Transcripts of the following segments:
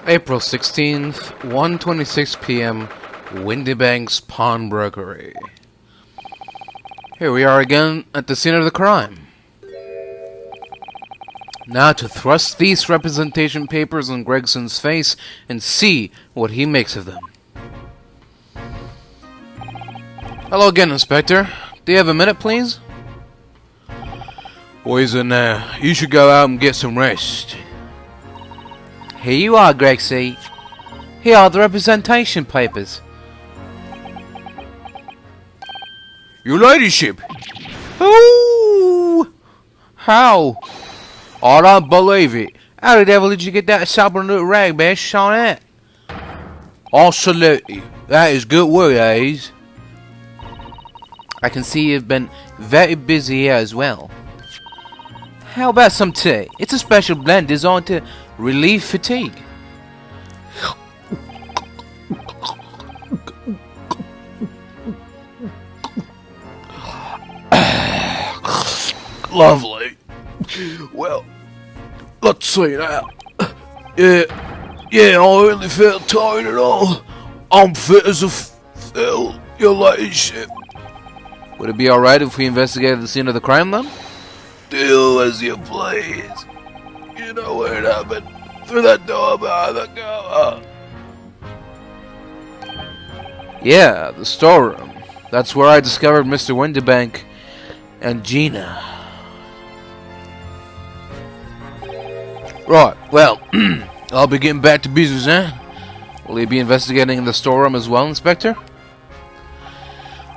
April 16th, 1:26 p.m., Windybank's Pawnbrokery. Here we are again at the scene of the crime. Now to thrust these representation papers on Gregson's face and see what he makes of them. Hello again, Inspector. Do you have a minute, please? Poison now. You should go out and get some rest. Here you are, Gregsy. Here are the representation papers. Your ladyship! Ooh! How? I don't believe it. How the devil did you get that sobbing little rag, bitch, on that? Absolutely. That is good work, Ace. I can see you've been very busy here as well. How about some tea? It's a special blend designed to relieve fatigue. Lovely. Well, let's see now. Yeah, I really feel tired at all. I'm fit as a fiddle, your ladyship. Would it be alright if we investigated the scene of the crime then? Do as you please. You know where it happened. Through that door behind the counter. Yeah, the storeroom. That's where I discovered Mr. Windybank and Gina. Right, well, I'll be getting back to business, eh? Will you be investigating in the storeroom as well, Inspector?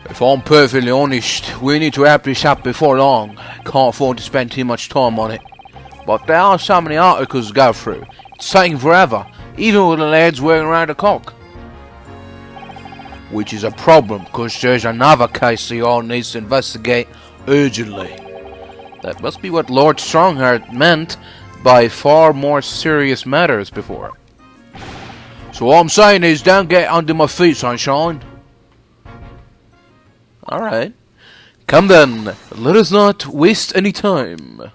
If I'm perfectly honest, we need to wrap this up before long. Can't afford to spend too much time on it. But there are so many articles to go through. It's taking forever, even with the lads working around the clock. Which is a problem, because there's another case the all needs to investigate urgently. That must be what Lord Strongheart meant by far more serious matters before. So what I'm saying is, don't get under my feet, sunshine. Alright. Come then, let us not waste any time.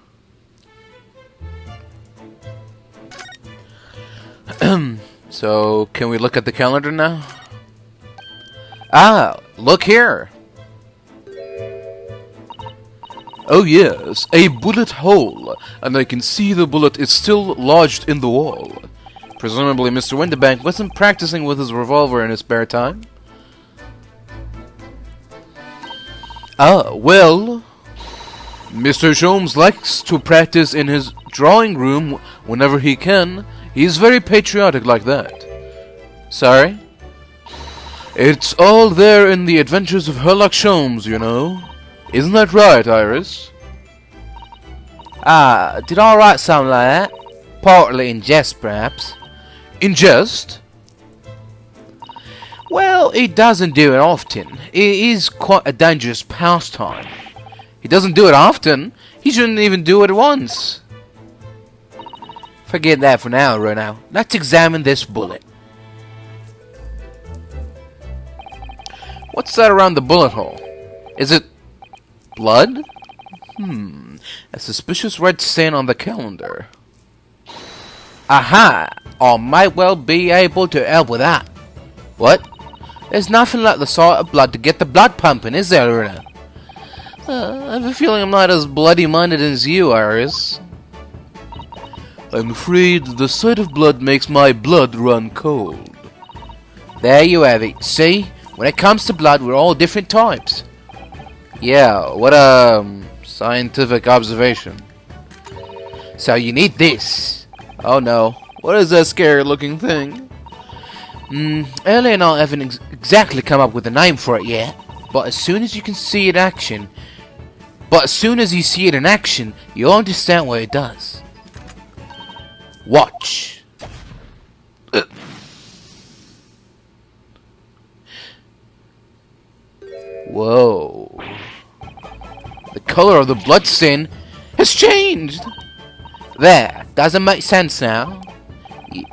So, can we look at the calendar now? Ah, look here! Oh yes, a bullet hole, and I can see the bullet is still lodged in the wall. Presumably Mr. Windybank wasn't practicing with his revolver in his spare time. Ah, well, Mr. Sholmes likes to practice in his drawing room whenever he can. He's very patriotic like that. Sorry? It's all there in the Adventures of Sherlock Sholmes, you know. Isn't that right, Iris? Ah, did I write something like that? Partly in jest, perhaps. In jest? Well, he doesn't do it often. It is quite a dangerous pastime. He doesn't do it often. He shouldn't even do it once. Forget that for now, Renault. Let's examine this bullet. What's that around the bullet hole? Is it blood? A suspicious red stain on the calendar. Aha! I might well be able to help with that. What? There's nothing like the sight of blood to get the blood pumping, is there, Renault? I have a feeling I'm not as bloody-minded as you, Iris. I'm afraid the sight of blood makes my blood run cold. There you have it. See? When it comes to blood, we're all different types. Yeah, what a scientific observation. So you need this. Oh no. What is that scary-looking thing? Ellie and I haven't exactly come up with a name for it yet. But as soon as you see it in action, you'll understand what it does. Watch. Whoa. The color of the blood stain has changed. There. Doesn't make sense now.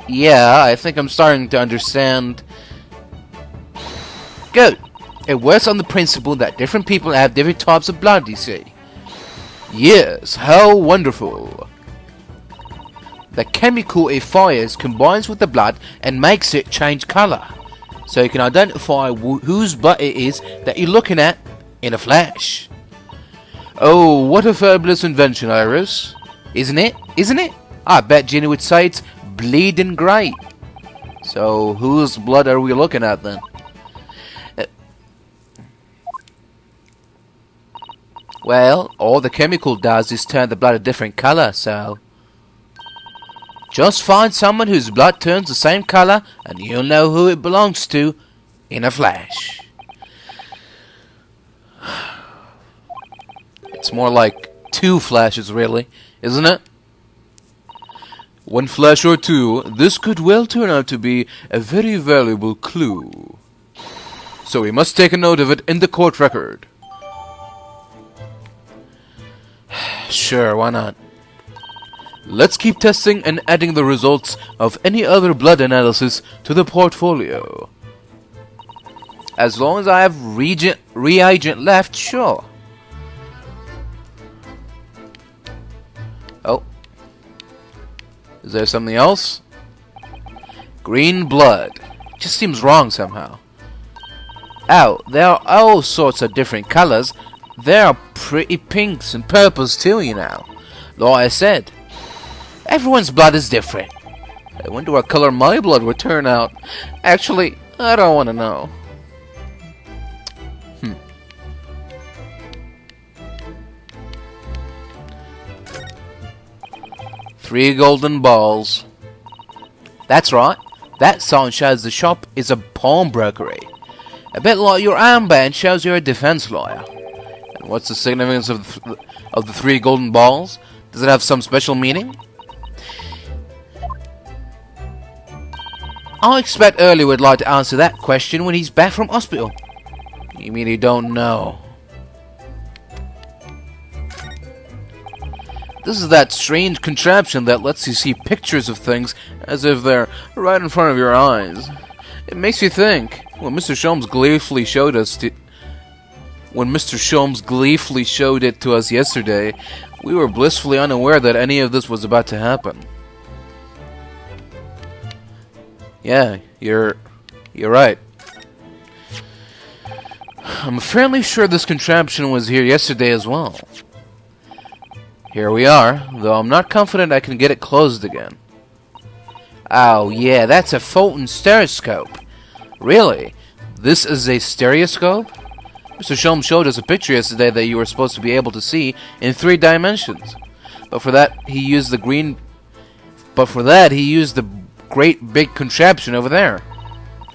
Yeah, I think I'm starting to understand. Good. It works on the principle that different people have different types of blood, you see. Yes, how wonderful. The chemical it fires combines with the blood and makes it change colour, so you can identify whose blood it is that you're looking at in a flash. Oh, what a fabulous invention, Iris. Isn't it? Isn't it? I bet Gina would say it's bleeding great. So, whose blood are we looking at then? Well, all the chemical does is turn the blood a different colour, so... Just find someone whose blood turns the same colour and you'll know who it belongs to in a flash. It's more like 2 flashes, really, isn't it? 1 flash or 2, this could well turn out to be a very valuable clue. So we must take a note of it in the court record. Sure, why not? Let's keep testing and adding the results of any other blood analysis to the portfolio. As long as I have reagent left, sure. Oh. Is there something else? Green blood. Just seems wrong somehow. Oh, there are all sorts of different colors. There are pretty pinks and purples too, you know. Like I said, everyone's blood is different. I wonder what color my blood would turn out. Actually, I don't want to know. 3 golden balls. That's right. That sign shows the shop is a pawnbrokery. A bit like your armband shows you're a defense lawyer. And what's the significance of the 3 golden balls? Does it have some special meaning? I expect Early would like to answer that question when he's back from hospital. You mean you don't know? This is that strange contraption that lets you see pictures of things as if they're right in front of your eyes. It makes you think. When Mr. Sholmes gleefully showed it to us yesterday, we were blissfully unaware that any of this was about to happen. Yeah, you're right. I'm fairly sure this contraption was here yesterday as well. Here we are, though I'm not confident I can get it closed again. Oh yeah, that's a Fulton stereoscope. Really? This is a stereoscope? Mr. Sholmes showed us a picture yesterday that you were supposed to be able to see in 3 dimensions. But for that, he used the great big contraption over there.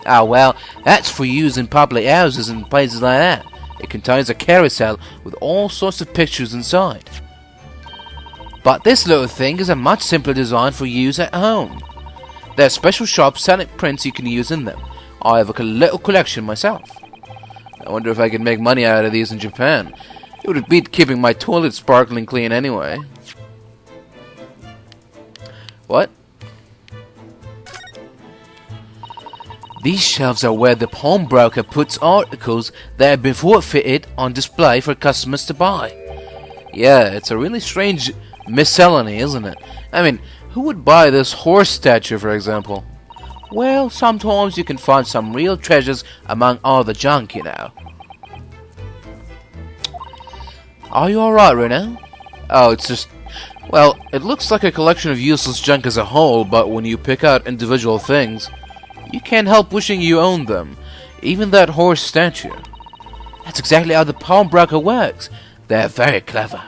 Oh well, that's for use in public houses and places like that. It contains a carousel with all sorts of pictures inside. But this little thing is a much simpler design for use at home. There are special shops selling prints you can use in them. I have a little collection myself. I wonder if I can make money out of these in Japan. It would beat keeping my toilet sparkling clean anyway. What? These shelves are where the pawnbroker puts articles that have been forfeited on display for customers to buy. Yeah, it's a really strange miscellany, isn't it? I mean, who would buy this horse statue, for example? Well, sometimes you can find some real treasures among all the junk, you know. Are you alright, Reno? Oh, it's just... Well, it looks like a collection of useless junk as a whole, but when you pick out individual things, you can't help wishing you owned them. Even that horse statue. That's exactly how the pawnbroker works. They're very clever.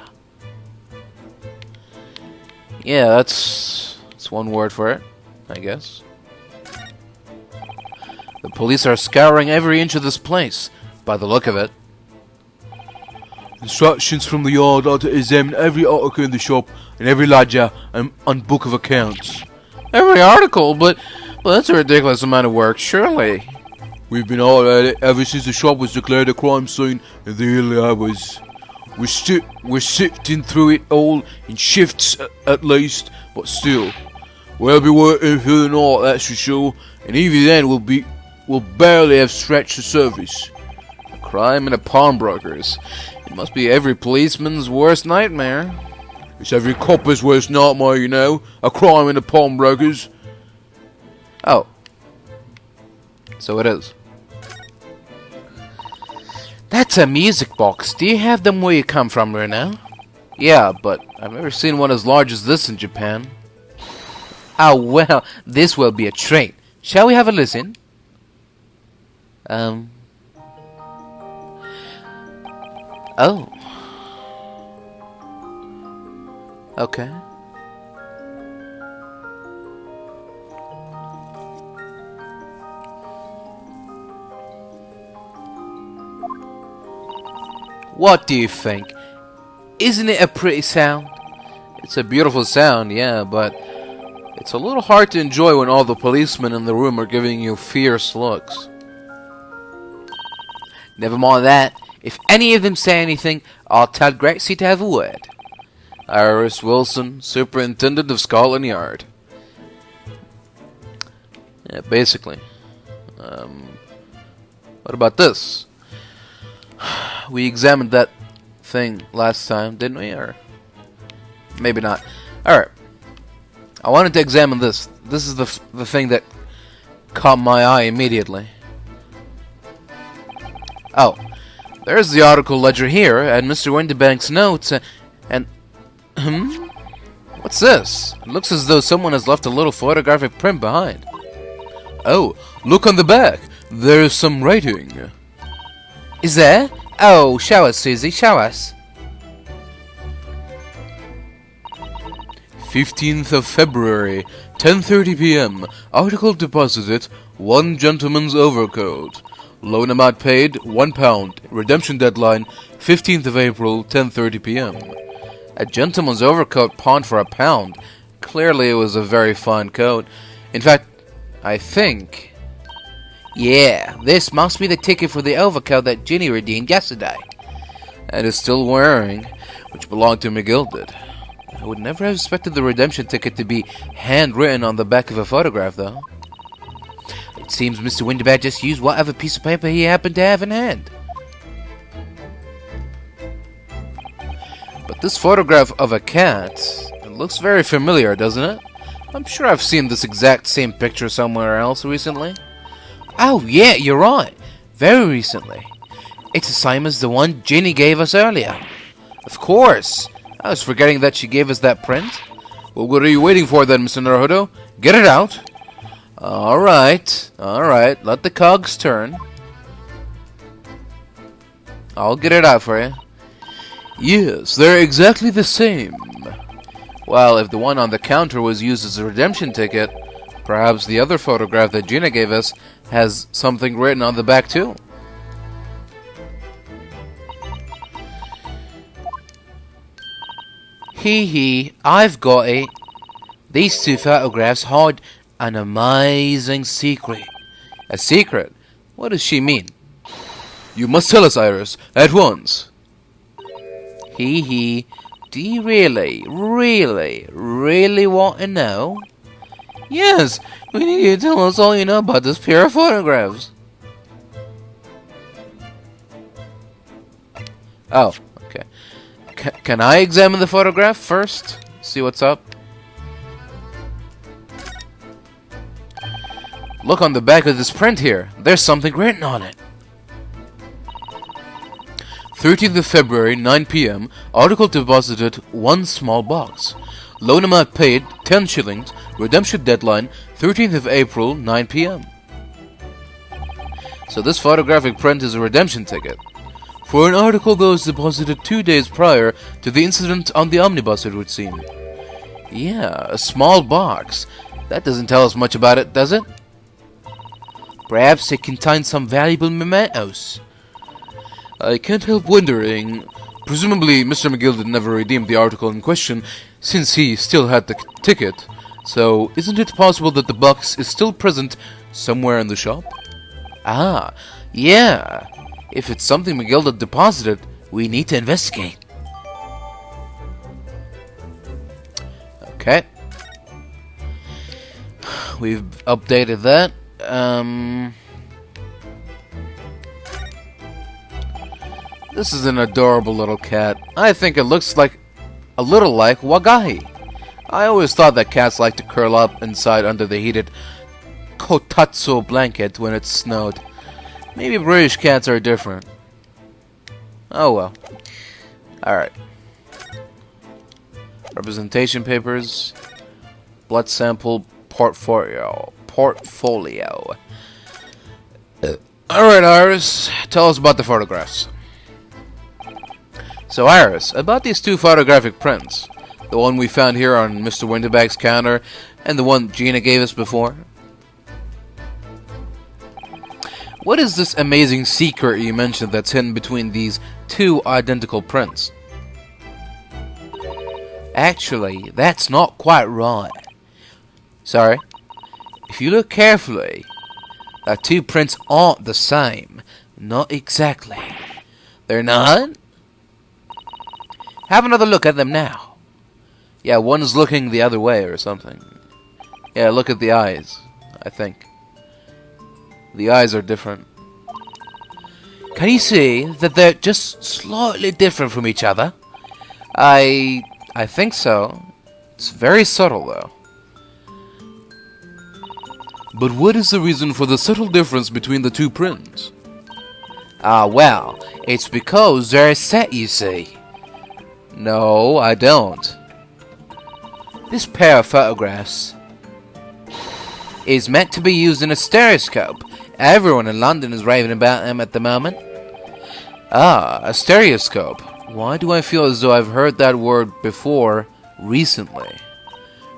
Yeah, that's one word for it, I guess. The police are scouring every inch of this place, by the look of it. Instructions from the yard are to examine every article in the shop and every ledger and book of accounts. Every article? But that's a ridiculous amount of work, surely. We've been all at it ever since the shop was declared a crime scene in the early hours. We're sifting through it all in shifts at least, but still. We'll be working through the night, that's for sure, and even then we'll barely have stretched the surface. A crime in a pawnbroker's. It must be every policeman's worst nightmare. It's every copper's worst nightmare, you know. A crime in the pawnbrokers. Oh. So it is. That's a music box. Do you have them where you come from right now? Yeah, but I've never seen one as large as this in Japan. Oh, well, this will be a treat. Shall we have a listen? Oh. Okay. What do you think? Isn't it a pretty sound? It's a beautiful sound, yeah, but it's a little hard to enjoy when all the policemen in the room are giving you fierce looks. Never mind that. If any of them say anything, I'll tell Gracie to have a word. Iris Wilson, Superintendent of Scotland Yard. Yeah, basically. What about this? We examined that thing last time, didn't we? Or maybe not. Alright. I wanted to examine this. This is the thing that caught my eye immediately. Oh. There's the article ledger here, and Mr. Windibank's notes, and... What's this? It looks as though someone has left a little photographic print behind. Oh, look on the back. There's some writing. Is there? Oh, show us, Susie, show us. 15th of February, 10:30 p.m. Article deposited, 1 gentleman's overcoat. Loan amount paid, £1. Redemption deadline, 15th of April, 10:30 p.m. A gentleman's overcoat pawned for £1. Clearly it was a very fine coat. In fact, I think... Yeah, this must be the ticket for the overcoat that Ginny redeemed yesterday. And is still wearing, which belonged to McGilded. I would never have expected the redemption ticket to be handwritten on the back of a photograph, though. It seems Mr. Windibat just used whatever piece of paper he happened to have in hand. But this photograph of a cat, it looks very familiar, doesn't it? I'm sure I've seen this exact same picture somewhere else recently. Oh, yeah, you're right. Very recently. It's the same as the one Ginny gave us earlier. Of course. I was forgetting that she gave us that print. Well, what are you waiting for then, Mr. Naruhodo? Get it out. Alright. Let the cogs turn. I'll get it out for you. Yes, they're exactly the same. Well, if the one on the counter was used as a redemption ticket, perhaps the other photograph that Gina gave us has something written on the back too. Hee, I've got it. These two photographs hold an amazing secret. A secret? What does she mean? You must tell us, Iris, at once. Hee, do you really want to know? Yes, we need you to tell us all you know about this pair of photographs. Oh, okay. Can I examine the photograph first? See what's up? Look on the back of this print here. There's something written on it. 13th of February, 9 p.m. Article deposited, 1 small box. Loan amount paid, 10 shillings. Redemption deadline, 13th of April, 9 p.m. So this photographic print is a redemption ticket. For an article that was deposited 2 days prior to the incident on the omnibus, it would seem. Yeah, a small box. That doesn't tell us much about it, does it? Perhaps it contains some valuable mementos. I can't help wondering. Presumably, Mr. McGilded never redeemed the article in question, since he still had the ticket. So, isn't it possible that the box is still present somewhere in the shop? Ah, yeah. If it's something McGilded deposited, we need to investigate. Okay. We've updated that. This is an adorable little cat. I think it looks like a little like Wagahi. I always thought that cats like to curl up inside under the heated kotatsu blanket when it snowed. Maybe British cats are different. Oh well. Alright. Representation papers. Blood sample portfolio. Alright, Iris. Tell us about the photographs. So, Iris, about these two photographic prints. The one we found here on Mr. Winterbag's counter, and the one Gina gave us before. What is this amazing secret you mentioned that's hidden between these two identical prints? Actually, that's not quite right. Sorry? If you look carefully, the two prints aren't the same. Not exactly. They're not? Have another look at them now. Yeah, one's looking the other way or something. Yeah, look at the eyes, I think. The eyes are different. Can you see that they're just slightly different from each other? I think so. It's very subtle, though. But what is the reason for the subtle difference between the two prints? Well, it's because they're set, you see. No, I don't. This pair of photographs is meant to be used in a stereoscope. Everyone in London is raving about them at the moment. A stereoscope. Why do I feel as though I've heard that word before recently?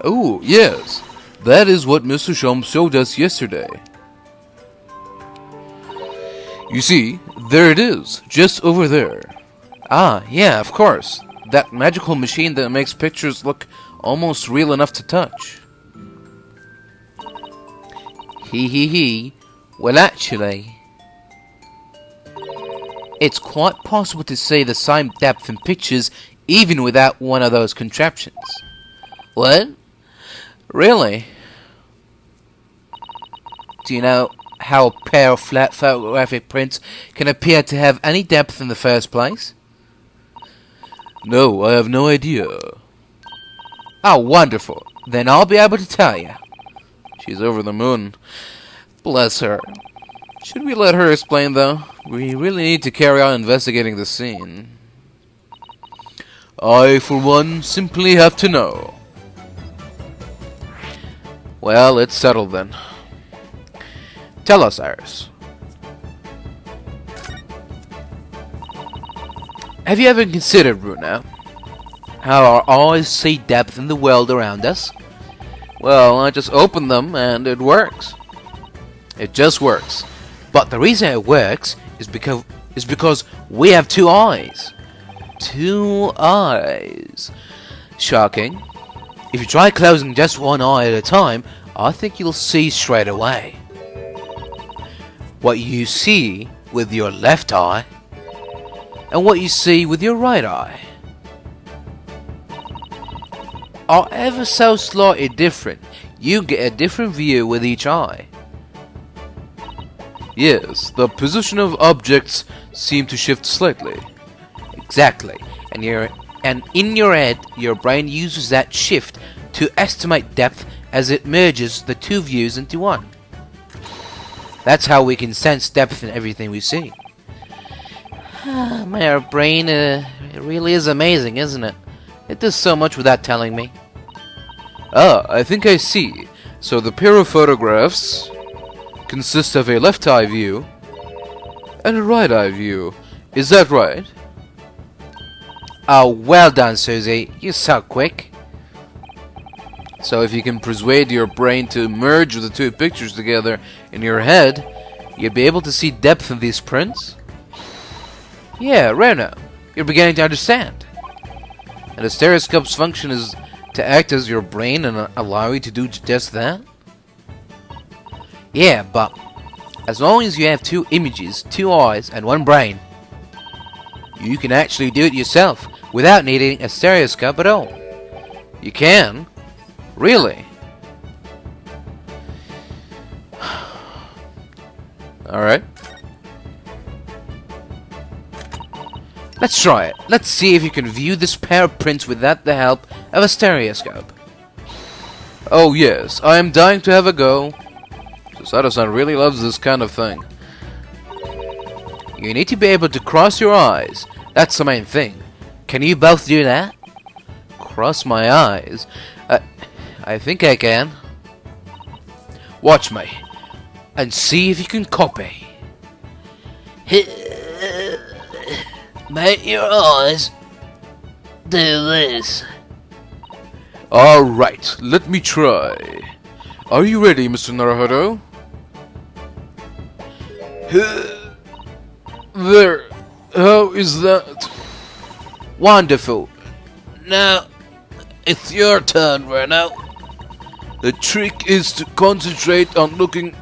Oh, yes. That is what Mr. Sholmes showed us yesterday. You see, there it is, just over there. Yeah, of course. That magical machine that makes pictures look almost real enough to touch. He. Well, actually, it's quite possible to see the same depth in pictures even without one of those contraptions. What? Really? Do you know how a pair of flat photographic prints can appear to have any depth in the first place? No, I have no idea. Oh, wonderful. Then I'll be able to tell you. She's over the moon. Bless her. Should we let her explain, though? We really need to carry on investigating the scene. I, for one, simply have to know. Well, it's settled then. Tell us, Iris. Have you ever considered, Bruno, how our eyes see depth in the world around us? Well, I just open them and it works. It just works. But the reason it works is because we have two eyes. Two eyes. Shocking. If you try closing just one eye at a time, I think you'll see straight away. What you see with your left eye and what you see with your right eye are ever so slightly different. You get a different view with each eye. Yes, the position of objects seem to shift slightly. Exactly. And in your head, your brain uses that shift to estimate depth as it merges the two views into one. That's how we can sense depth in everything we see. My brain, it really is amazing, isn't it? It does so much without telling me. I think I see. So the pair of photographs consist of a left eye view and a right eye view. Is that right? Oh, well done, Susie. You're so quick. So if you can persuade your brain to merge the two pictures together in your head, you'd be able to see depth in these prints? Yeah, Reno. You're beginning to understand. And the stereoscope's function is to act as your brain and allow you to do just that? Yeah, but as long as you have two images, two eyes, and one brain, you can actually do it yourself without needing a stereoscope at all. You can? Really? Alright. Let's try it. Let's see if you can view this pair of prints without the help of a stereoscope. Oh yes, I am dying to have a go. Susato-san really loves this kind of thing. You need to be able to cross your eyes. That's the main thing. Can you both do that? Cross my eyes? I think I can. Watch me. And see if you can copy. Make your eyes do this. Alright, let me try. Are you ready, Mr. Naruhodo? There. How is that? Wonderful. Now, it's your turn, Reno. The trick is to concentrate on looking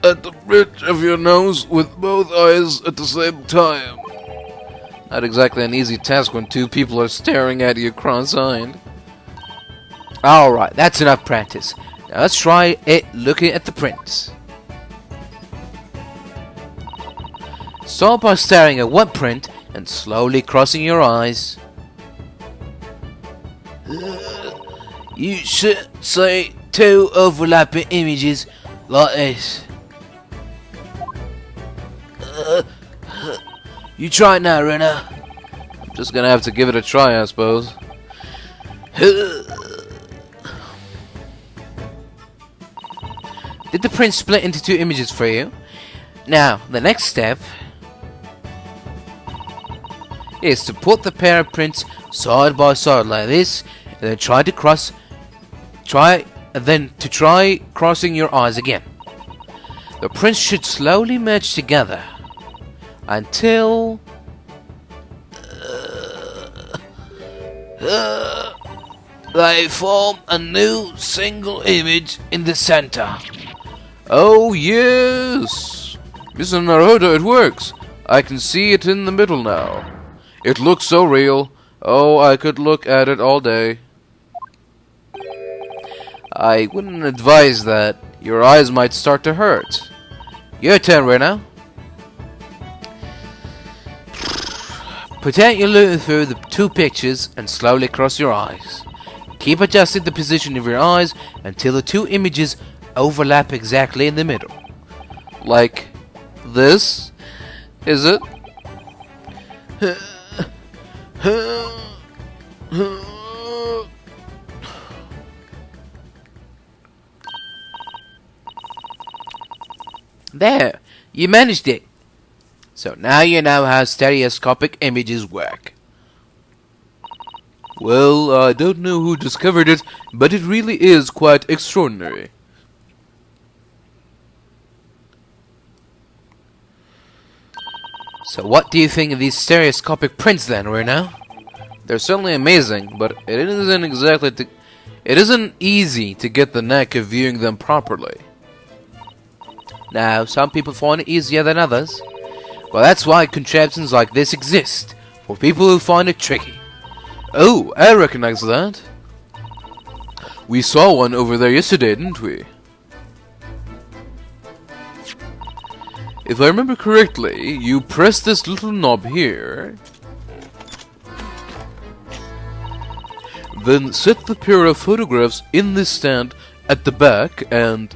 at the bridge of your nose with both eyes at the same time. Not exactly an easy task when two people are staring at you cross-eyed. Alright, that's enough practice. Now let's try it looking at the prints. Start by staring at one print and slowly crossing your eyes. You should see two overlapping images like this. You try it now, Rena. I'm just gonna have to give it a try, I suppose. Did the print split into two images for you? Now, the next step is to put the pair of prints side by side like this, and then try crossing your eyes again. The prints should slowly merge together until they form a new single image in the center. Oh yes! Mr. Naruhodo, it works! I can see it in the middle now. It looks so real. Oh, I could look at it all day. I wouldn't advise that. Your eyes might start to hurt. Your turn, Reno. Pretend you're looking through the two pictures and slowly cross your eyes. Keep adjusting the position of your eyes until the two images overlap exactly in the middle. Like this? Is it? There, you managed it. So now you know how stereoscopic images work. Well, I don't know who discovered it, but it really is quite extraordinary. So what do you think of these stereoscopic prints then, Reno? They're certainly amazing, but it isn't easy to get the knack of viewing them properly. Now, some people find it easier than others. Well, that's why contraptions like this exist, for people who find it tricky. Oh, I recognize that. We saw one over there yesterday, didn't we? If I remember correctly, you press this little knob here, then set the pair of photographs in this stand at the back and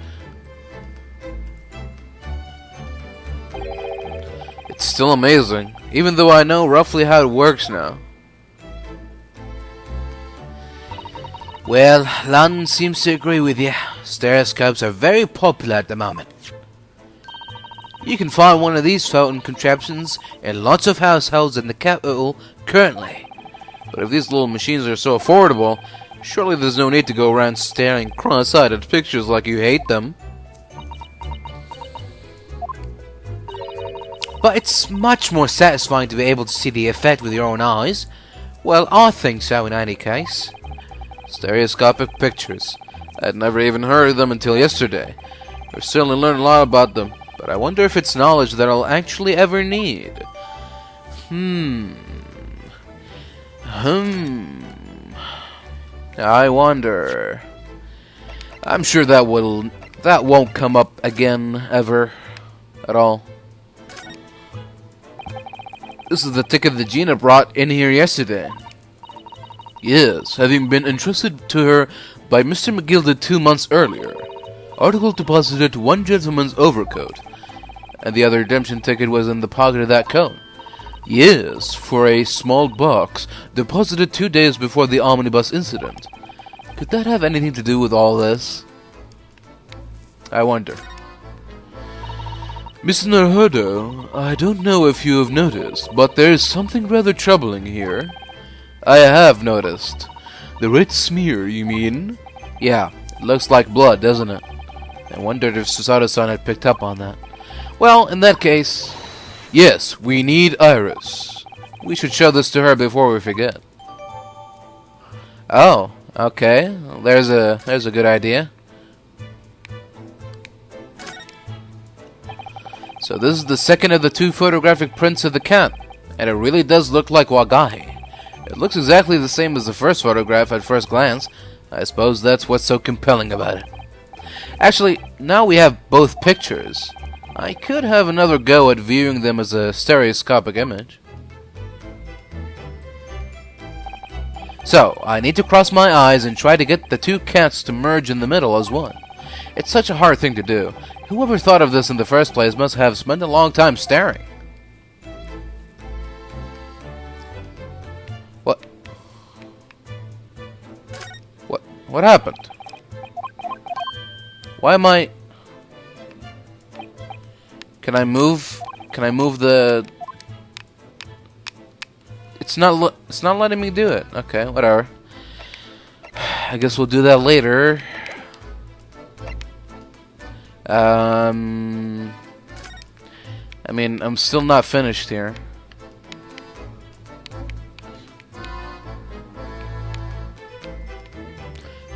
it's still amazing, even though I know roughly how it works now. Well, London seems to agree with you. Stereoscopes are very popular at the moment. You can find one of these fountain contraptions in lots of households in the capital currently. But if these little machines are so affordable, surely there's no need to go around staring cross-eyed at pictures like you hate them. But it's much more satisfying to be able to see the effect with your own eyes. Well, I think so in any case. Stereoscopic pictures. I'd never even heard of them until yesterday. I've certainly learned a lot about them, but I wonder if it's knowledge that I'll actually ever need. I wonder. I'm sure that won't come up again ever at all. This is the ticket that Gina brought in here yesterday. Yes, having been entrusted to her by Mr. McGilda 2 months earlier. Article deposited one gentleman's overcoat, and the other redemption ticket was in the pocket of that coat. Yes, for a small box, deposited 2 days before the omnibus incident. Could that have anything to do with all this? I wonder. Miss Naruhodo, I don't know if you have noticed, but there is something rather troubling here. I have noticed. The red smear, you mean? Yeah, it looks like blood, doesn't it? I wondered if Susato-san had picked up on that. Well, in that case, yes, we need Iris. We should show this to her before we forget. Oh, okay. Well, there's a good idea. So this is the second of the 2 photographic prints of the cat, and it really does look like Wagahi. It looks exactly the same as the first photograph at first glance. I suppose that's what's so compelling about it. Actually, now we have both pictures. I could have another go at viewing them as a stereoscopic image. So, I need to cross my eyes and try to get the 2 cats to merge in the middle as one. It's such a hard thing to do. Whoever thought of this in the first place must have spent a long time staring. What happened? Why am I... Can I move the... It's not letting me do it. Okay, whatever. I guess we'll do that later. I mean, I'm still not finished here.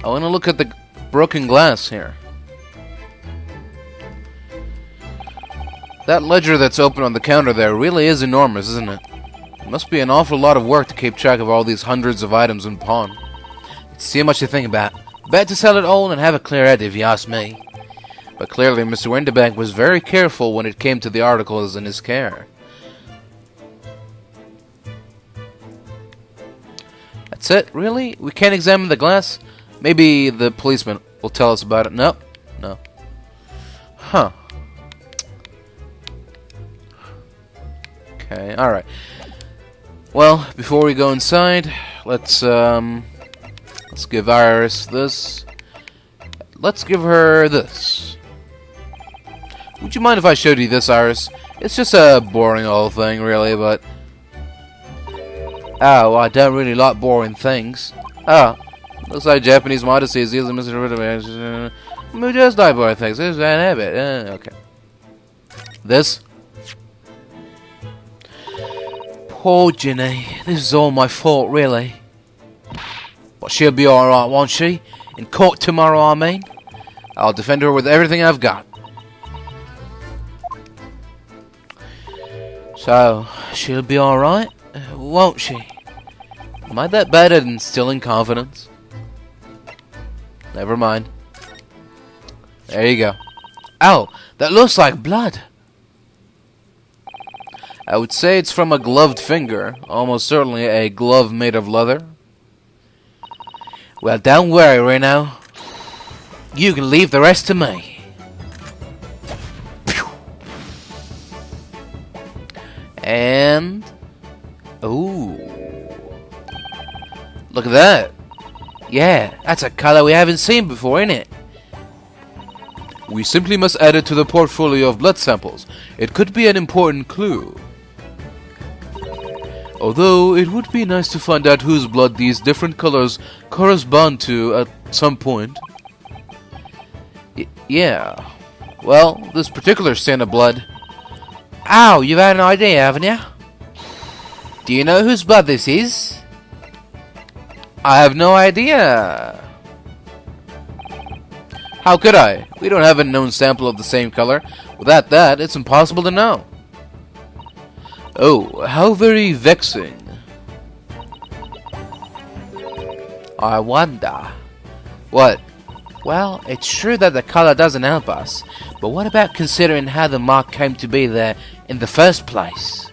I want to look at the broken glass here. That ledger that's open on the counter there really is enormous, isn't it? It must be an awful lot of work to keep track of all these hundreds of items in pawn. It's too much to think about. Better to sell it all and have a clear head, if you ask me. But clearly Mr. Winterbank was very careful when it came to the articles in his care. That's it? Really? We can't examine the glass? Maybe the policeman will tell us about it. Nope. No. Huh. Okay, alright. Well, before we go inside, let's give Iris this. Let's give her this. Would you mind if I showed you this, Iris? It's just a boring old thing, really, but... Oh, I don't really like boring things. Oh, looks like Japanese modesty is easily misinterpreted. We just like boring things. It's an habit. Okay. This? Poor Ginny. This is all my fault, really. But she'll be alright, won't she? In court tomorrow, I mean. I'll defend her with everything I've got. So, she'll be alright, won't she? Am I that bad at instilling confidence? Never mind. There you go. Oh, that looks like blood. I would say it's from a gloved finger. Almost certainly a glove made of leather. Well, don't worry, Reno. You can leave the rest to me. And... Ooh. Look at that. Yeah, that's a color we haven't seen before, ain't it? We simply must add it to the portfolio of blood samples. It could be an important clue. Although, it would be nice to find out whose blood these different colors correspond to at some point. Yeah. Well, this particular stain of blood... Ow, you've had an idea, haven't you? Do you know whose blood this is? I have no idea. How could I? We don't have a known sample of the same color. Without that, it's impossible to know. Oh, how very vexing. I wonder. What? Well, it's true that the color doesn't help us, but what about considering how the mark came to be there in the first place?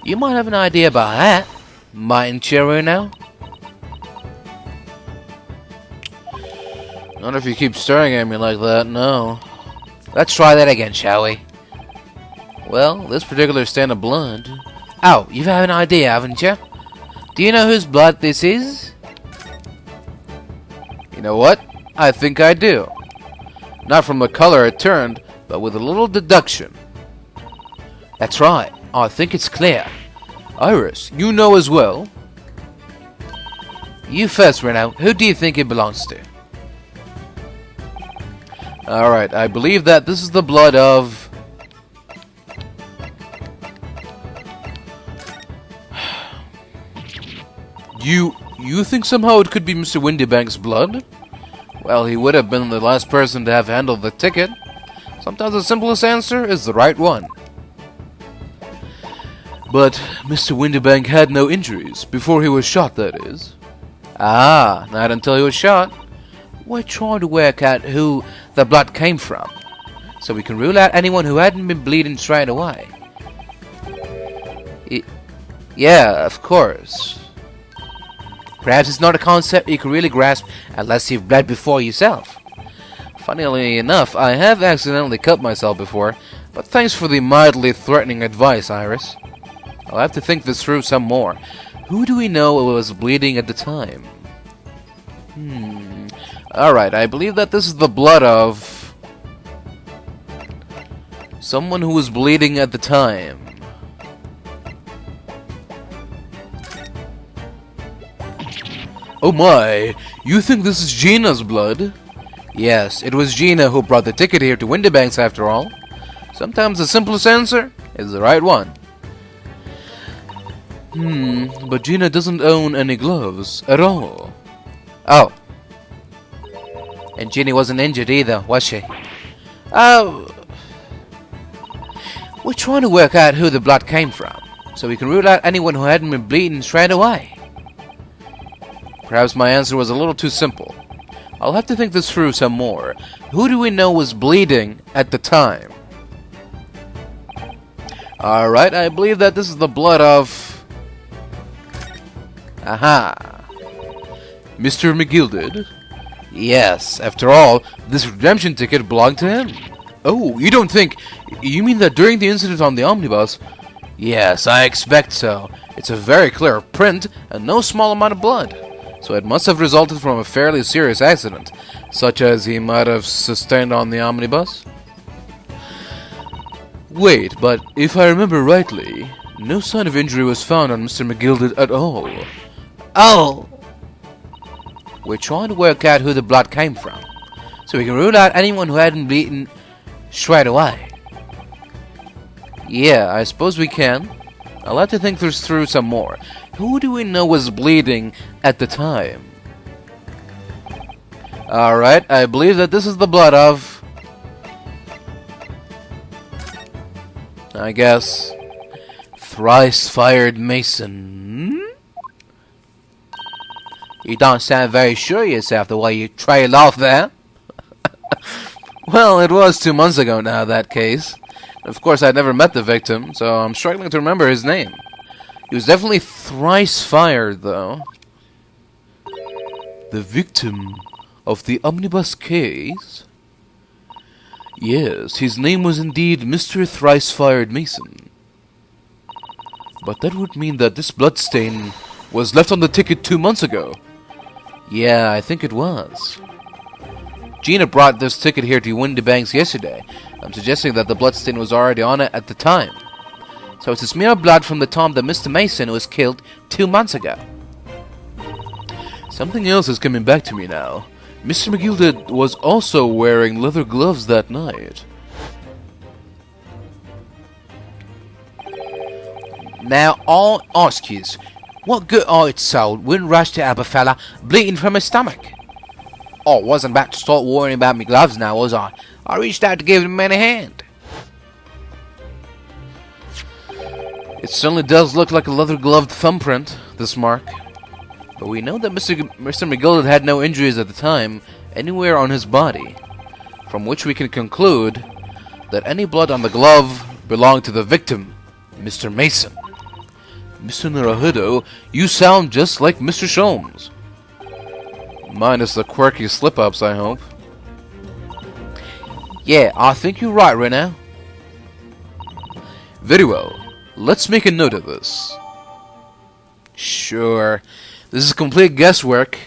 You might have an idea about that, mightn't you, Reno? Not if you keep staring at me like that, no. Let's try that again, shall we? Well, this particular stand of blood... Oh, you have an idea, haven't you? Do you know whose blood this is? You know what? I think I do. Not from the color it turned, but with a little deduction. That's right. I think it's clear. Iris, you know as well. You first, Reno. Who do you think it belongs to? Alright, I believe that this is the blood of... You think somehow it could be Mr. Windybank's blood? Well, he would have been the last person to have handled the ticket. Sometimes the simplest answer is the right one. But Mr. Windybank had no injuries, before he was shot, that is. Ah, not until he was shot. We're trying to work out who the blood came from, so we can rule out anyone who hadn't been bleeding straight away. Yeah, of course. Perhaps it's not a concept you can really grasp unless you've bled before yourself. Funnily enough, I have accidentally cut myself before, but thanks for the mildly threatening advice, Iris. I'll have to think this through some more. Who do we know was bleeding at the time? Alright, I believe that this is the blood of... someone who was bleeding at the time. Oh my! You think this is Gina's blood? Yes, it was Gina who brought the ticket here to Windybanks after all. Sometimes the simplest answer is the right one. But Gina doesn't own any gloves at all. Oh. And Ginny wasn't injured either, was she? Oh. We're trying to work out who the blood came from, so we can rule out anyone who hadn't been bleeding straight away. Perhaps my answer was a little too simple. I'll have to think this through some more. Who do we know was bleeding at the time? Alright, I believe that this is the blood of... Aha! Mr. McGilded? Yes, after all, this redemption ticket belonged to him. Oh, you don't think... You mean that during the incident on the omnibus? Yes, I expect so. It's a very clear print and no small amount of blood. So it must have resulted from a fairly serious accident, such as he might have sustained on the omnibus. Wait, but if I remember rightly, no sign of injury was found on Mr. McGilded at all. Oh! We're trying to work out who the blood came from, so we can rule out anyone who hadn't bleeding straight away. Yeah, I suppose we can. I'll have to think this through some more. Who do we know was bleeding at the time? Alright, I believe that this is the blood of... I guess... Thrice-fired Mason. You don't sound very sure of yourself the way you trailed off there. Well, it was 2 months ago now, that case. Of course, I'd never met the victim, so I'm struggling to remember his name. He was definitely thrice fired, though. The victim of the omnibus case? Yes, his name was indeed Mr. Thrice-Fired Mason. But that would mean that this bloodstain was left on the ticket 2 months ago. Yeah, I think it was. Gina brought this ticket here to Windybanks yesterday. I'm suggesting that the bloodstain was already on it at the time. So it's a smear of blood from the time that Mr. Mason was killed 2 months ago. Something else is coming back to me now. Mr. McGilded was also wearing leather gloves that night. Now, I'll ask you, what good-hearted soul wouldn't rush to help a fella bleeding from his stomach? I wasn't about to start worrying about me gloves now, was I? I reached out to give him a hand. It certainly does look like a leather-gloved thumbprint, this mark. But we know that Mr. McGilded had no injuries at the time anywhere on his body, from which we can conclude that any blood on the glove belonged to the victim, Mr. Mason. Mr. Naruhodo, you sound just like Mr. Sholmes. Minus the quirky slip-ups, I hope. Yeah, I think you're right now. Very well. Let's make a note of this. Sure. This is complete guesswork.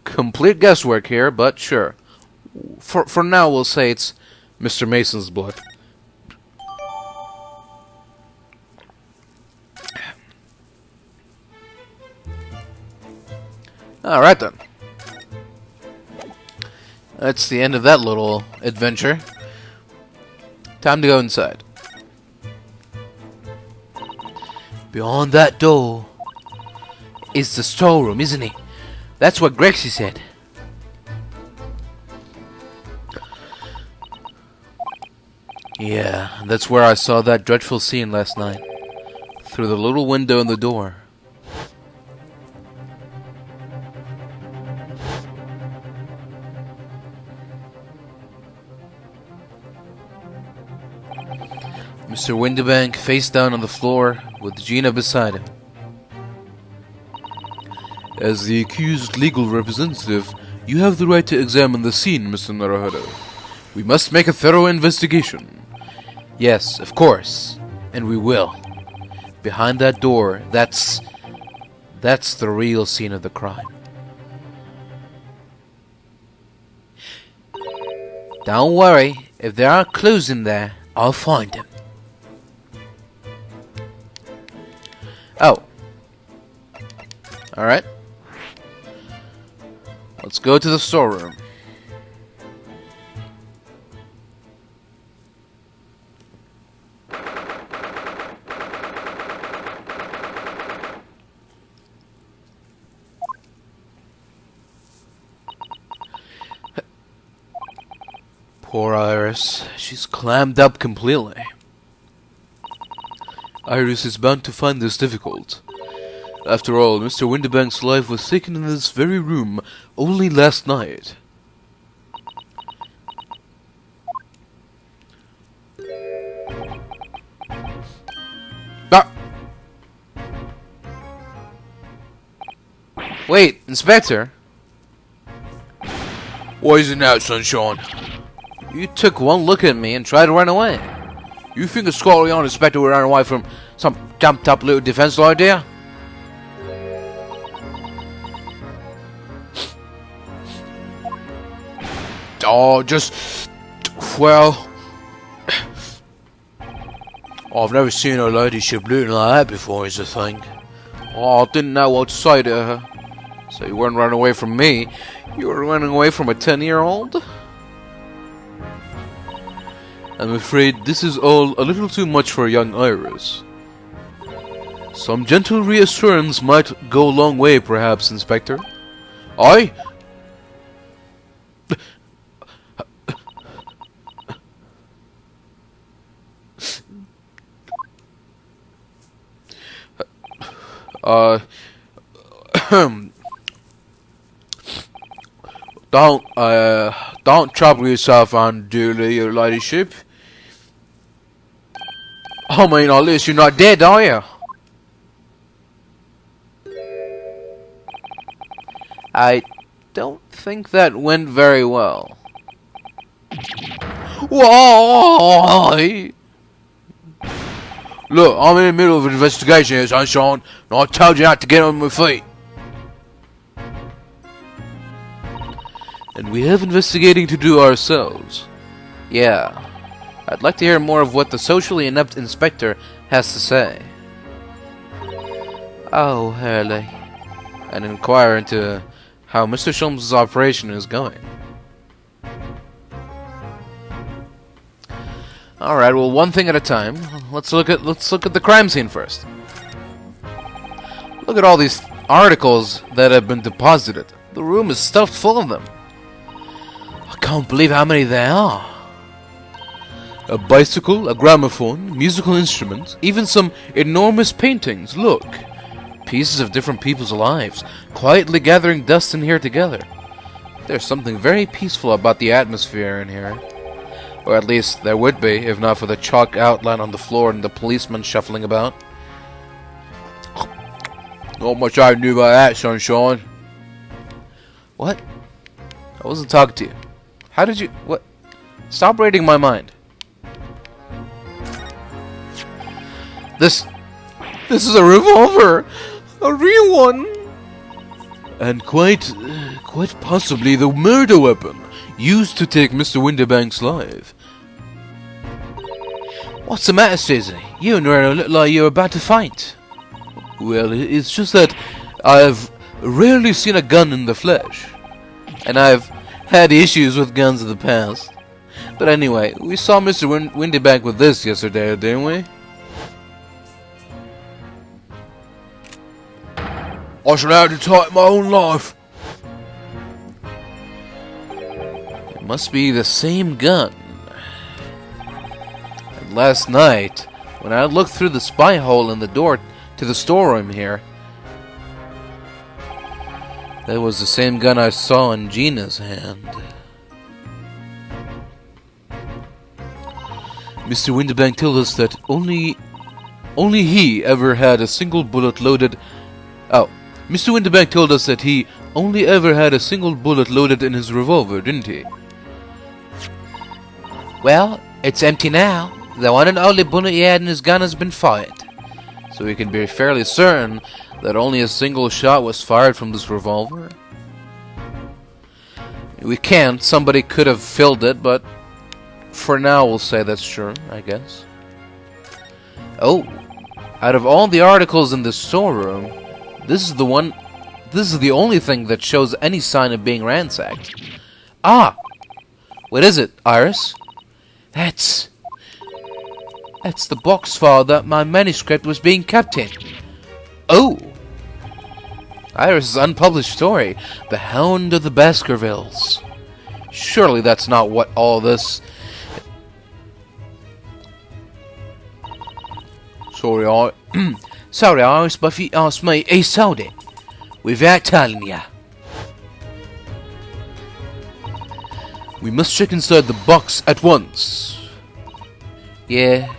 Complete guesswork here, but sure. For now, we'll say it's Mr. Mason's blood. Alright then. That's the end of that little adventure. Time to go inside. Beyond that door is the storeroom, isn't it? That's what Grexy said. Yeah, that's where I saw that dreadful scene last night. Through the little window in the door. Mr. Windibank face down on the floor with Gina beside him. As the accused legal representative, you have the right to examine the scene, Mr. Naruhodo. We must make a thorough investigation. Yes, of course. And we will. Behind that door, that's the real scene of the crime. Don't worry. If there are clues in there, I'll find them. Oh. Alright. Let's go to the storeroom. Poor Iris. She's clammed up completely. Iris is bound to find this difficult. After all, Mr. Windibank's life was taken in this very room only last night. Ah! Wait, Inspector? Why isn't that, Sunshine? You took one look at me and tried to run away. You think a Scotland Yard inspector would run away from some jumped up little defense lawyer, dear? Oh, well, I've never seen her ladyship looking like that before, is the thing. Oh, I didn't know what to say to her. So you weren't running away from me, you were running away from a 10-year-old? I'm afraid this is all a little too much for young Iris. Some gentle reassurance might go a long way, perhaps, Inspector. Aye? Don't trouble yourself unduly, your ladyship. I mean, at least you're not dead, are you? I don't think that went very well. Why? Look, I'm in the middle of an investigation here, Sunshine, and I told you not to get on my feet. And we have investigating to do ourselves. Yeah. I'd like to hear more of what the socially inept inspector has to say. Oh, Hurley. And inquire into how Mr. Sholmes' operation is going. Alright, well, one thing at a time. Let's look at the crime scene first. Look at all these articles that have been deposited. The room is stuffed full of them. I can't believe how many there are. A bicycle, a gramophone, musical instruments, even some enormous paintings. Look. Pieces of different people's lives, quietly gathering dust in here together. There's something very peaceful about the atmosphere in here. Or at least there would be, if not for the chalk outline on the floor and the policeman shuffling about. Not much I can do about that, sunshine. What? I wasn't talking to you. How did you... What? Stop reading my mind. This is a revolver! A real one! And quite possibly the murder weapon used to take Mr. Windibank's life. What's the matter, Susie? You and Reno look like you're about to fight. Well, it's just that I've rarely seen a gun in the flesh. And I've had issues with guns in the past. But anyway, we saw Mr. Windibank with this yesterday, didn't we? I shall have to take my own life. It must be the same gun. And last night, when I looked through the spy hole in the door to the storeroom here, that was the same gun I saw in Gina's hand. Mr. Windibank told us that only he ever had a single bullet loaded... Oh, Mr. Windibank told us that he only ever had a single bullet loaded in his revolver, didn't he? Well, it's empty now. The one and only bullet he had in his gun has been fired. So we can be fairly certain that only a single shot was fired from this revolver? We can't. Somebody could have filled it, but for now we'll say that's true, I guess. Oh, out of all the articles in the storeroom, this is the only thing that shows any sign of being ransacked. Ah! What is it, Iris? That's the box file that my manuscript was being kept in. Oh! Iris' unpublished story, The Hound of the Baskervilles. Surely that's not what all this... Sorry, Iris, but if you ask me, he sold it. Without telling ya. We must check inside the box at once. Yeah.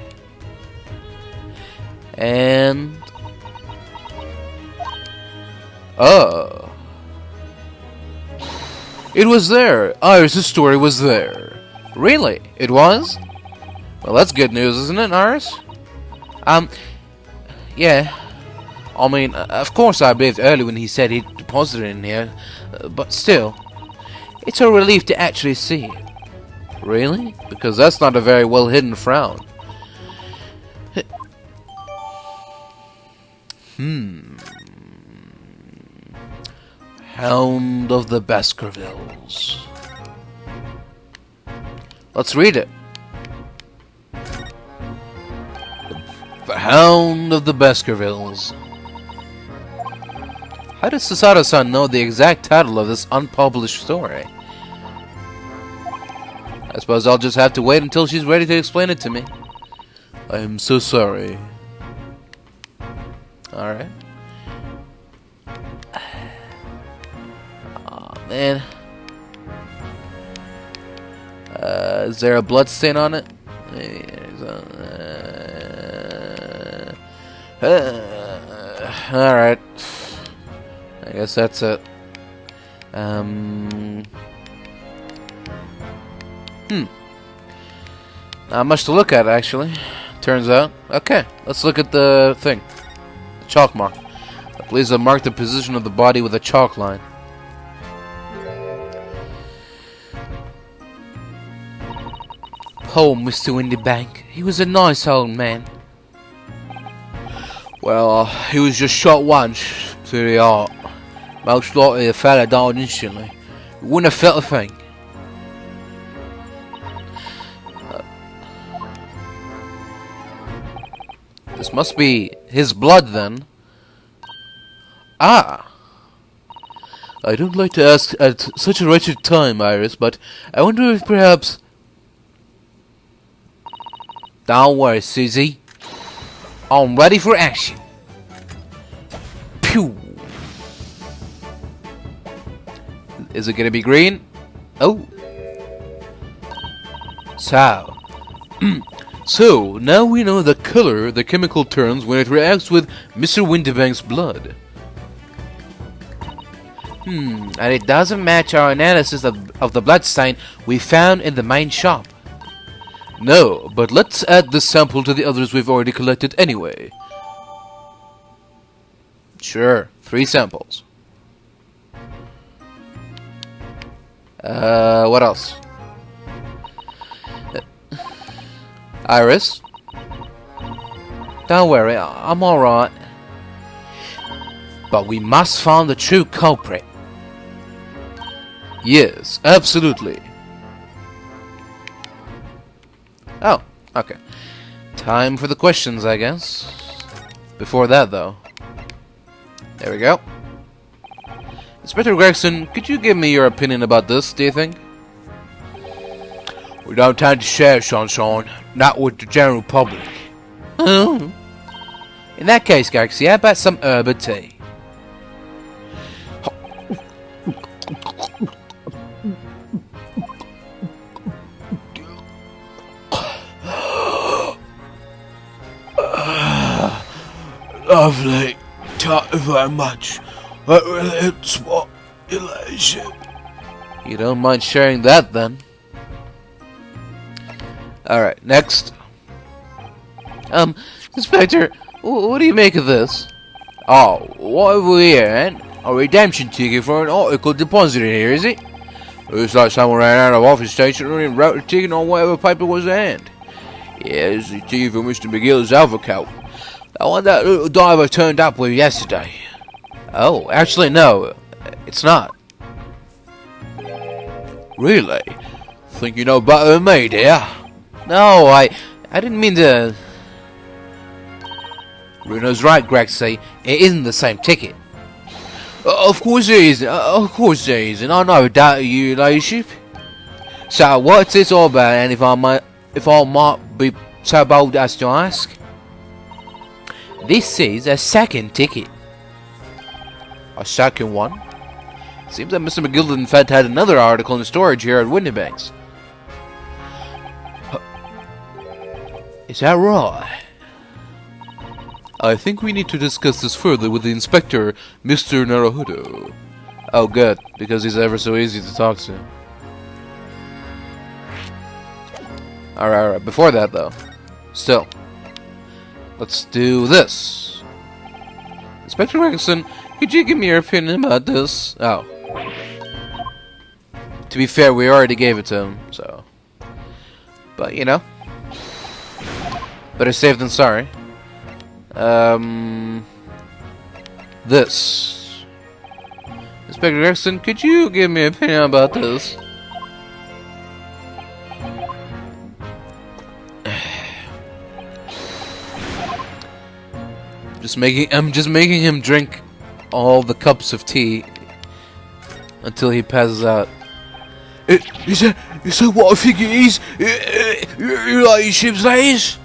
And... Ah. It was there. Iris' story was there. Really? It was? Well, that's good news, isn't it, Iris? Yeah. I mean, of course I believed early when he said he'd deposited it in here, but still, it's a relief to actually see it. Really? Because that's not a very well hidden frown. Hound of the Baskervilles. Let's read it. The Hound of the Baskervilles. How does Susato-san know the exact title of this unpublished story? I suppose I'll just have to wait until she's ready to explain it to me. I am so sorry. Alright. Aw, man. Is there a blood stain on it? Maybe there's alright. I guess that's it. Not much to look at, actually. Turns out. Okay, let's look at the thing. The chalk mark. Please mark the position of the body with a chalk line. Poor Mr. Windibank. He was a nice old man. Well, he was just shot once through the heart. Most likely the fella died instantly. He wouldn't have felt a thing. This must be his blood, then. Ah! I don't like to ask at such a wretched time, Iris, but I wonder if perhaps... Don't worry, Susie. I'm ready for action. Pew! Is it gonna be green? Oh! So... So, now we know the color the chemical turns when it reacts with Mr. Windibank's blood. And it doesn't match our analysis of the bloodstain we found in the main shop. No, but let's add this sample to the others we've already collected anyway. Sure, 3 samples. What else? Iris? Don't worry, I'm alright. But we must find the true culprit. Yes, absolutely. Oh, okay. Time for the questions, I guess. Before that, though. There we go. Inspector Gregson, could you give me your opinion about this, do you think? We don't tend to share, Sunshine. Not with the general public. In that case, Galaxy, how about some herbal tea? Lovely. Thank you very much. That really hits what your ladyship. You don't mind sharing that, then? Alright, next. Inspector, what do you make of this? Oh, what have we here, eh? A redemption ticket for an article deposited here, is it? Looks like someone ran out of office stationery and wrote the ticket on whatever paper was at hand. Yeah, this is the ticket for Mr. McGill's overcoat. The one that little diver turned up with yesterday. Oh, actually, no. It's not. Really? Think you know better than me, dear? No, I didn't mean to... Bruno's right, Grexy. It isn't the same ticket. Of course it isn't. Of course it isn't. I know that, your ladyship. So, what's this all about, and if I might be so bold as to ask? This is a second ticket. A second one? Seems that Mr. McGill in fact had another article in storage here at Windybanks. Is that right? I think we need to discuss this further with the inspector, Mr. Naruhodo. Oh, good, because he's ever so easy to talk to. Alright, before that, though. Still. Let's do this. Inspector Gregson, could you give me your opinion about this? Oh. To be fair, we already gave it to him, so... But, you know. Better safe than sorry. This. Inspector Gregson, could you give me an opinion about this? I'm just making him drink all the cups of tea until he passes out. Is that what I think it is? Your ladyship's latest?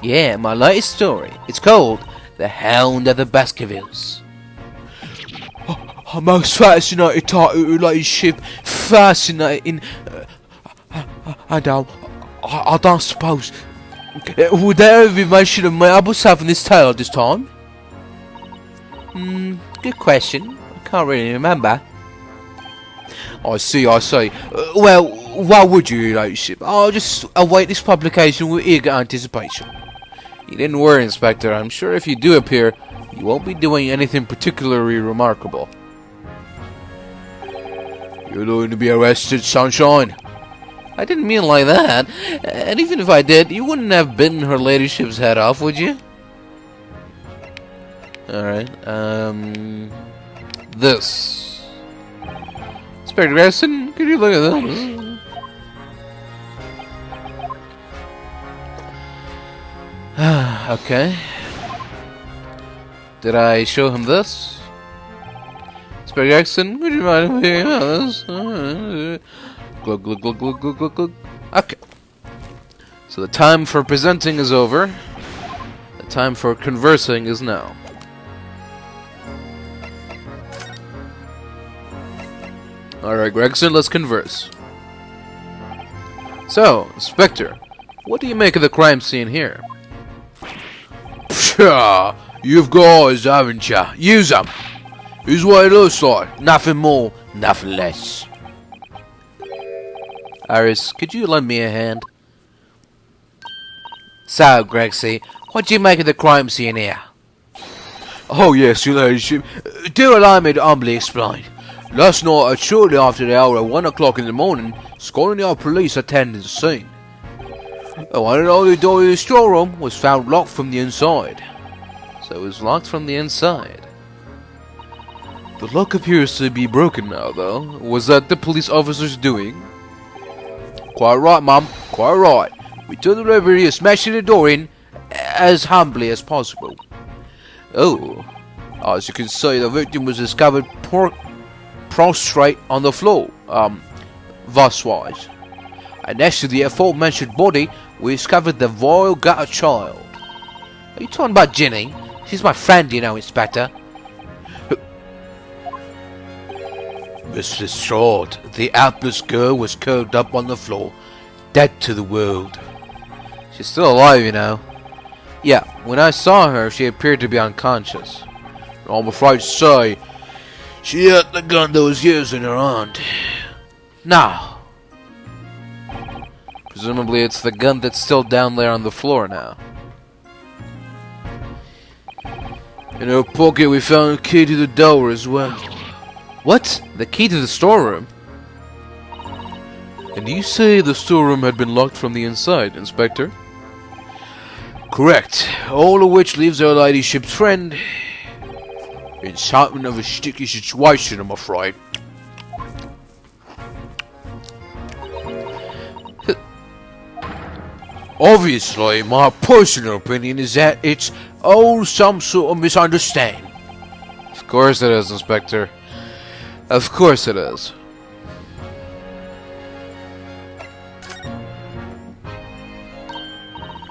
Yeah, my latest story. It's called The Hound of the Baskervilles. A most fascinating title, your ladyship. Fascinating. I don't suppose. Would there ever be mention of me? I was having this tale this time. Good question. I can't really remember. I see. Well, why would you, your ladyship? I'll just await this publication with eager anticipation. You didn't worry, Inspector. I'm sure if you do appear, you won't be doing anything particularly remarkable. You're going to be arrested, Sunshine. I didn't mean like that. And even if I did, you wouldn't have bitten her ladyship's head off, would you? Alright, this. Inspector Gregson, could you look at this? Okay. Did I show him this? Inspector Gregson, would you mind looking at this? Glug, glug, glug, glug, glug, glug, glug. Okay. So the time for presenting is over. The time for conversing is now. Alright, Gregson, let's converse. So, Inspector, what do you make of the crime scene here? Pshaw! You've got eyes, haven't ya? Use 'em! Here's what it looks like. Nothing more, nothing less. Iris, could you lend me a hand? So, Grexy, what do you make of the crime scene here? Oh yes, your ladyship. Do allow me to humbly explain. Last night, shortly after the hour of 1 o'clock in the morning, Scotland Yard police attended the scene. The one and only door of the storeroom was found locked from the inside. So it was locked from the inside. The lock appears to be broken now, though. Was that the police officer's doing? Quite right, Mum. Quite right. We took the liberty of smashing the door in as humbly as possible. Oh. As you can see, the victim was discovered prostrate on the floor, thus-wise. And next to the aforementioned body, we discovered the royal gutter child. Are you talking about Ginny? She's my friend, you know, Inspector. Mr. Short, the hapless girl was curled up on the floor, dead to the world. She's still alive, you know. Yeah, when I saw her, she appeared to be unconscious. I'm afraid to say, she had the gun that was used in her hand. No. Presumably it's the gun that's still down there on the floor now. In her pocket we found a key to the door as well. What? The key to the storeroom? And you say the storeroom had been locked from the inside, Inspector? Correct. All of which leaves her ladyship's friend in something of a sticky situation, I'm afraid. Obviously, my personal opinion is that it's all some sort of misunderstanding. Of course it is, Inspector. Of course it is.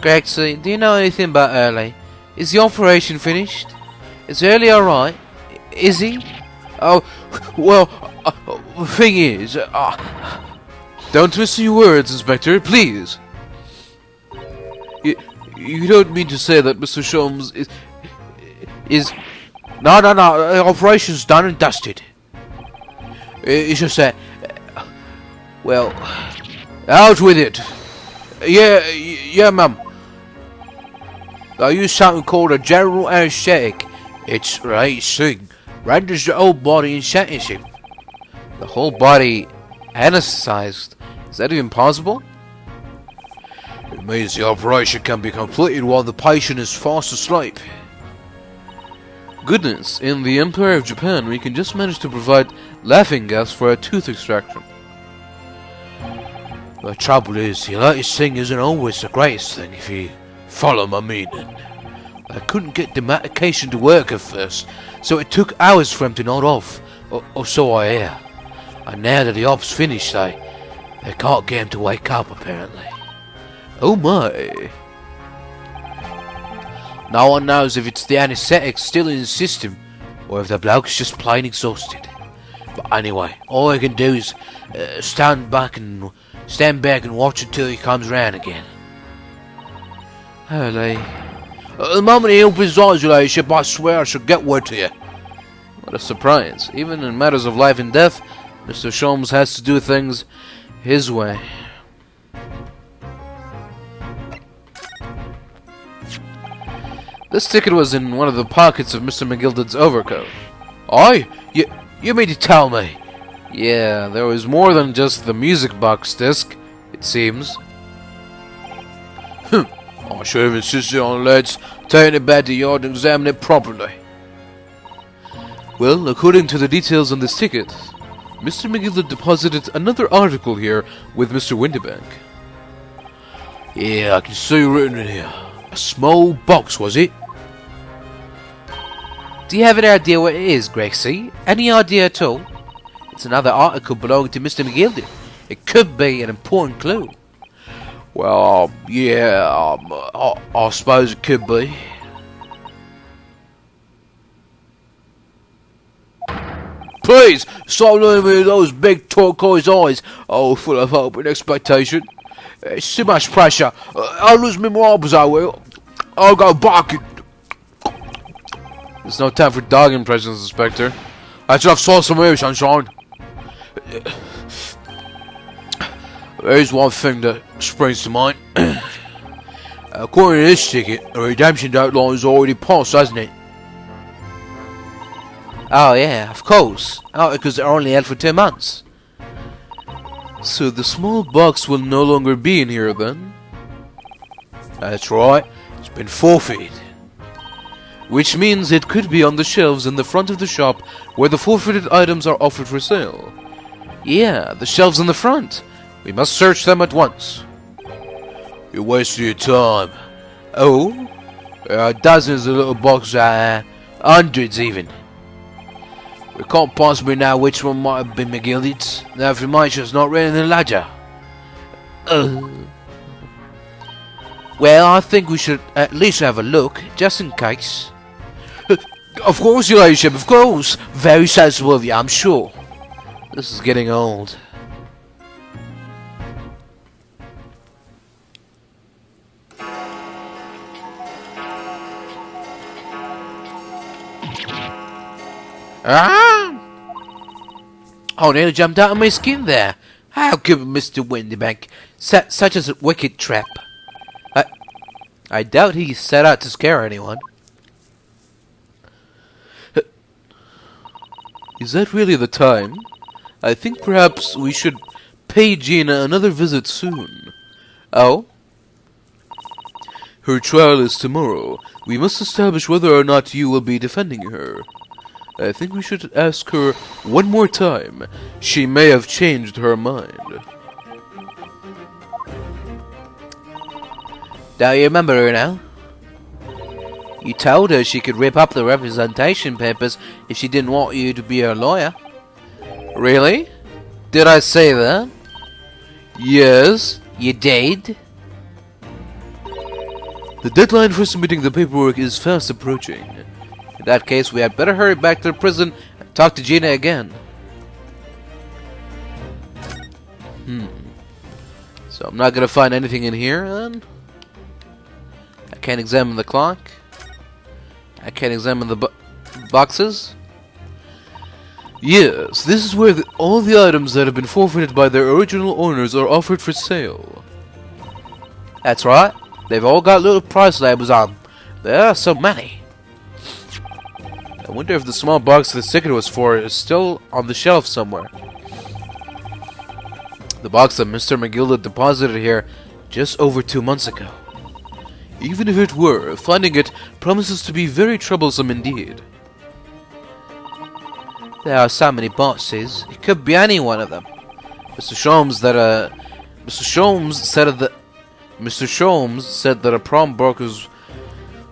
Grexy, do you know anything about Early? Is the operation finished? Is Early alright? Is he? Oh, well, the thing is, Don't twist your words, Inspector, please. You don't mean to say that Mr. Sholmes is... No, the operation's done and dusted. It's just that, well, out with it. Yeah, Mum. I use something called a general anesthetic. It's the latest thing. Renders the whole body insensitive. The whole body anesthetized? Is that even possible? It means the operation can be completed while the patient is fast asleep. Goodness, in the Empire of Japan, we can just manage to provide laughing gas for a tooth extraction. The trouble is, the latest thing isn't always the greatest thing, if you follow my meaning. I couldn't get the medication to work at first, so it took hours for him to nod off, or so I hear. And now that the op's finished, they can't get him to wake up, apparently. Oh my. No one knows if it's the anesthetic still in his system, or if the bloke's just plain exhausted. But anyway, all I can do is stand back and watch until he comes round again. Early. The moment he opens his eyes, your ladyship, I swear I shall get word to you. What a surprise. Even in matters of life and death, Mr. Sholmes has to do things his way. This ticket was in one of the pockets of Mr. McGilded's overcoat. Aye? You mean to tell me? Yeah, there was more than just the music box disc, it seems. I should have insisted on the lads taking it back to the yard and examining it properly. Well, according to the details on this ticket, Mr. McGilded deposited another article here with Mr. Winterbank. Yeah, I can see written in here. A small box, was it? Do you have any idea what it is, Grexy? Any idea at all? It's another article belonging to Mr. McGilded. It could be an important clue. Well, yeah, I suppose it could be. Please, stop looking at me with those big turquoise eyes, all full of hope and expectation. It's too much pressure. I'll lose my marbles, I will. I'll go barking. There's no time for dog impressions, Inspector. That's enough sauce from you, sunshine. There's one thing that springs to mind. According to this ticket, the redemption deadline is already passed, hasn't it? Oh yeah, of course. Oh, because they're only held for 2 months. So the small box will no longer be in here then? That's right. It's been forfeited. Which means it could be on the shelves in the front of the shop where the forfeited items are offered for sale. Yeah, the shelves in the front. We must search them at once. You're wasting your time. Oh? There are dozens of little boxes out there. Hundreds even. We can't possibly know which one might have been McGildy's. The information's not written in the ledger. Well, I think we should at least have a look, just in case. Of course, your ladyship, of course. Very sensible of you, I'm sure. This is getting old. Ah! Oh, nearly jumped out of my skin there. How could Mr. Windybank set such a wicked trap? I doubt he set out to scare anyone. Is that really the time? I think perhaps we should pay Gina another visit soon. Oh? Her trial is tomorrow. We must establish whether or not you will be defending her. I think we should ask her one more time. She may have changed her mind. Don't you remember her now? You told her she could rip up the representation papers if she didn't want you to be her lawyer. Really? Did I say that? Yes. You did? The deadline for submitting the paperwork is fast approaching. In that case, we had better hurry back to the prison and talk to Gina again. So I'm not gonna find anything in here, then? I can't examine the clock. I can't examine the boxes. Yes, this is where all the items that have been forfeited by their original owners are offered for sale. That's right. They've all got little price labels on them. There are so many. I wonder if the small box the ticket was for is still on the shelf somewhere. The box that Mr. McGilda deposited here just over 2 months ago. Even if it were, finding it promises to be very troublesome indeed. There are so many boxes. It could be any one of them. Mr. Sholmes said that a pawnbroker's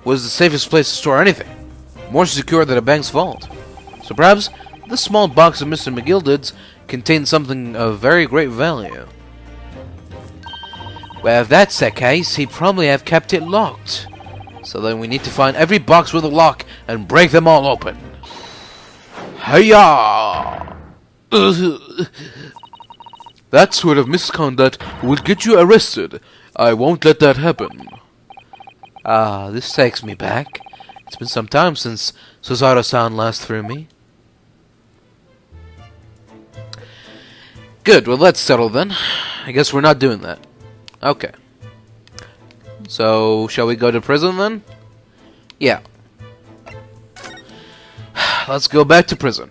was the safest place to store anything. More secure than a bank's vault. So perhaps this small box of Mr. McGilded's contains something of very great value. Well, if that's the case, he probably have kept it locked. So then we need to find every box with a lock and break them all open. Hiya! That sort of misconduct will get you arrested. I won't let that happen. Ah, this takes me back. It's been some time since Suzaru-san last threw me. Good, well that's settled then. I guess we're not doing that. Okay. So, shall we go to prison then? Yeah. Let's go back to prison.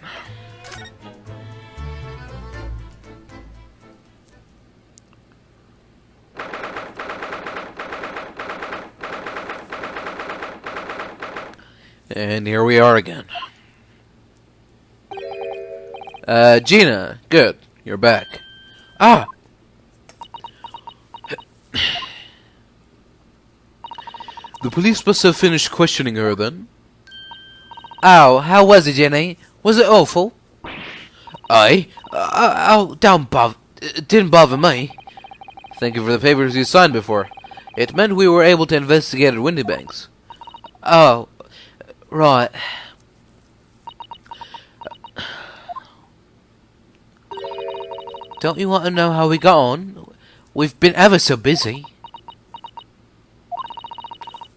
And here we are again. Gina, good. You're back. Ah! The police must have finished questioning her then. Oh, how was it, Jenny? Was it awful? Aye. Don't bother. It didn't bother me. Thank you for the papers you signed before. It meant we were able to investigate at Windybanks. Oh, right. Don't you want to know how we got on? We've been ever so busy.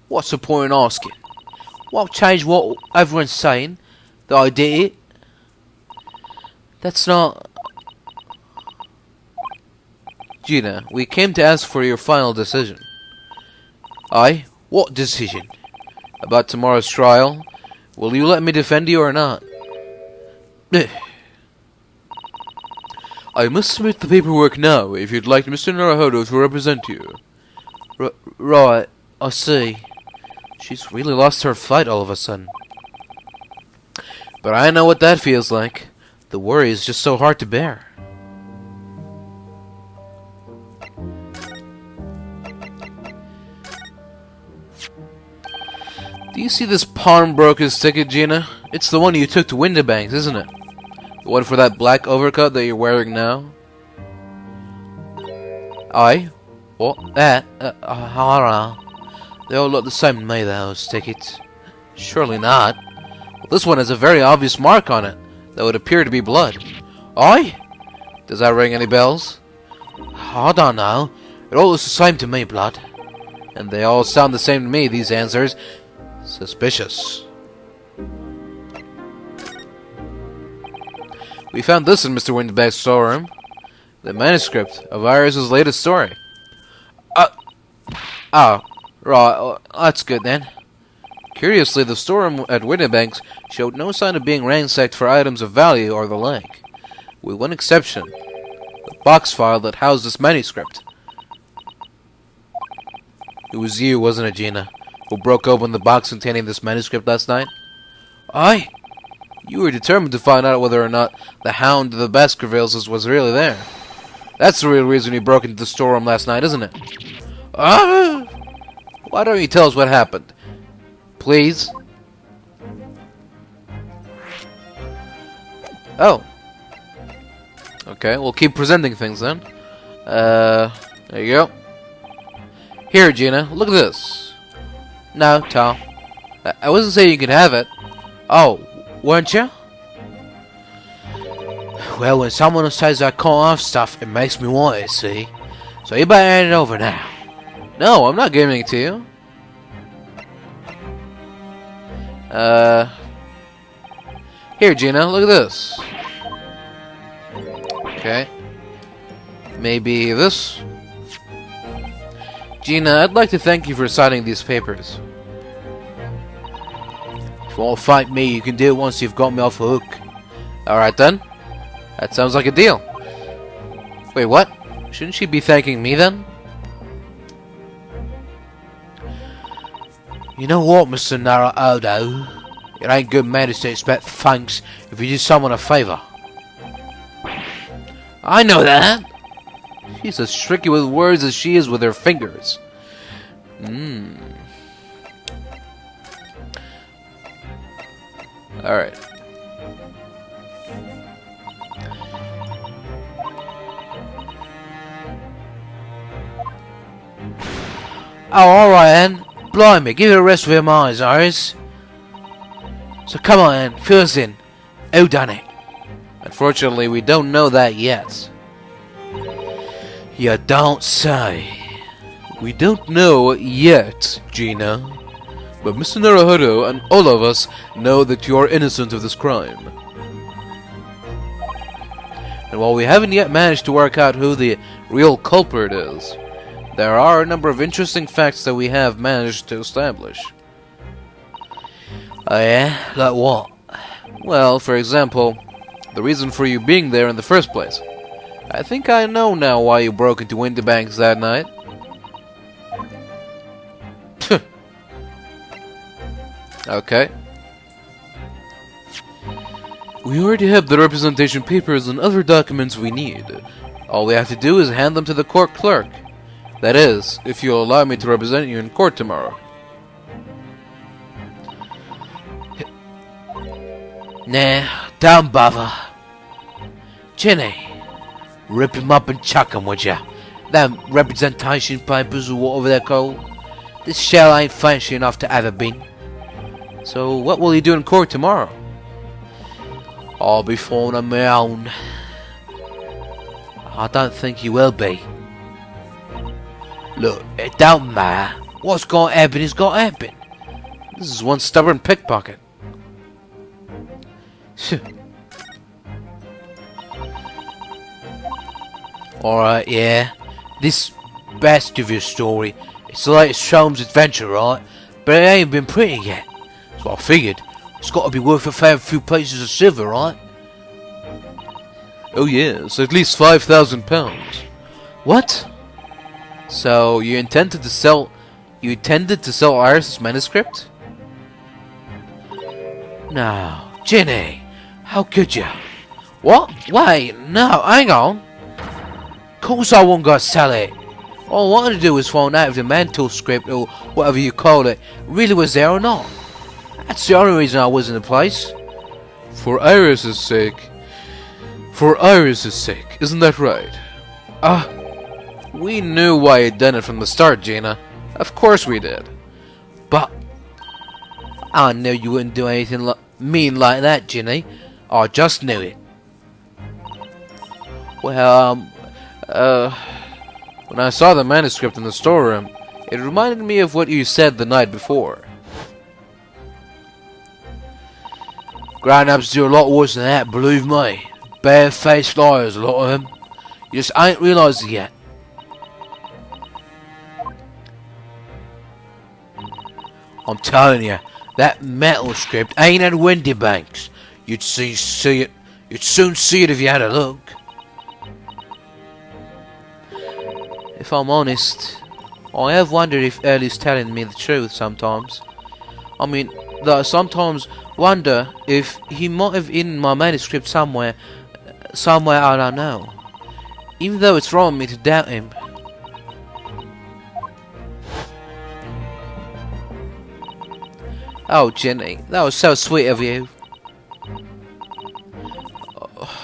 What's the point in asking? Won't change what everyone's saying, that I did it. That's not... Gina, we came to ask for your final decision. Aye? What decision? About tomorrow's trial. Will you let me defend you or not? I must submit the paperwork now if you'd like Mr. Naruhodo to represent you. Right, I see. She's really lost her fight all of a sudden. But I know what that feels like. The worry is just so hard to bear. Do you see this pawnbroker's ticket, Gina? It's the one you took to Windibanks, isn't it? The one for that black overcoat that you're wearing now? Aye? What? That? I don't know. They all look the same to me, those tickets. Surely not. Well, this one has a very obvious mark on it that would appear to be blood. Aye? Does that ring any bells? I don't know. It all looks the same to me, blood. And they all sound the same to me, these answers. Suspicious. We found this in Mr. Windibank's storeroom. The manuscript of Iris's latest story. Oh, right, that's good then. Curiously, the storeroom at Windibank's showed no sign of being ransacked for items of value or the like. With one exception. The box file that housed this manuscript. It was you, wasn't it, Gina, who broke open the box containing this manuscript last night? Aye? You were determined to find out whether or not the Hound of the Baskervilles was really there. That's the real reason you broke into the storeroom last night, isn't it? Why don't you tell us what happened? Please? Oh. Okay, we'll keep presenting things then. There you go. Here, Gina, look at this. No, Tom. I wasn't saying you could have it. Oh, weren't you? Well, when someone says I can't have stuff, it makes me want it, see? So you better hand it over now. No, I'm not giving it to you. Here, Gina, look at this. Okay. Maybe this? Gina, I'd like to thank you for signing these papers. If you want to fight me, you can do it once you've got me off the hook. Alright then. That sounds like a deal. Wait, what? Shouldn't she be thanking me then? You know what, Mr. Naruhodo? It ain't good manners to expect thanks if you do someone a favour. I know that! She's as tricky with words as she is with her fingers. Alright. Oh, alright then. Blimey, give it a rest with your minds, Iris. So come on then, fill us in. Who done it? Unfortunately, we don't know that yet. You don't say. We don't know yet, Gina. But Mr. Naruhodo and all of us know that you are innocent of this crime. And while we haven't yet managed to work out who the real culprit is, there are a number of interesting facts that we have managed to establish. Oh yeah? Like what? Well, for example, the reason for you being there in the first place. I think I know now why you broke into Windibanks that night. Okay. We already have the representation papers and other documents we need. All we have to do is hand them to the court clerk. That is, if you'll allow me to represent you in court tomorrow. Nah, don't bother. Ginny, rip him up and chuck him, would ya? Them representation papers or whatever they're called. This shell ain't fancy enough to have a bin. So what will you do in court tomorrow? I'll be falling on my own. I don't think you will be. Look, it don't matter. What's got to happen is got to happen. This is one stubborn pickpocket. Alright, yeah. This best of your story, it's the latest Sholmes adventure, right? But it ain't been printed yet. So I figured, it's got to be worth a fair few places of silver, right? Oh yes, at least £5,000. What? So you intended to sell Iris' manuscript? No, Ginny, how could you? What? Wait, no, hang on. Of course I wasn't gonna sell it. All I wanted to do was find out if the manuscript, or whatever you call it, really was there or not. That's the only reason I was in the place. For Iris' sake. For Iris' sake, isn't that right? We knew why you'd done it from the start, Gina. Of course we did. But I knew you wouldn't do anything mean like that, Ginny. I just knew it. Well, when I saw the manuscript in the storeroom, it reminded me of what you said the night before. Grown-ups do a lot worse than that, believe me. Bare-faced liars, a lot of them. You just ain't realised it yet. I'm telling you, that metal script ain't at Windy Banks. You'd soon see it if you had a look. If I'm honest, I have wondered if Early's telling me the truth sometimes. I mean, I sometimes wonder if he might have hidden my manuscript somewhere I don't know. Even though it's wrong of me to doubt him. Oh, Ginny, that was so sweet of you.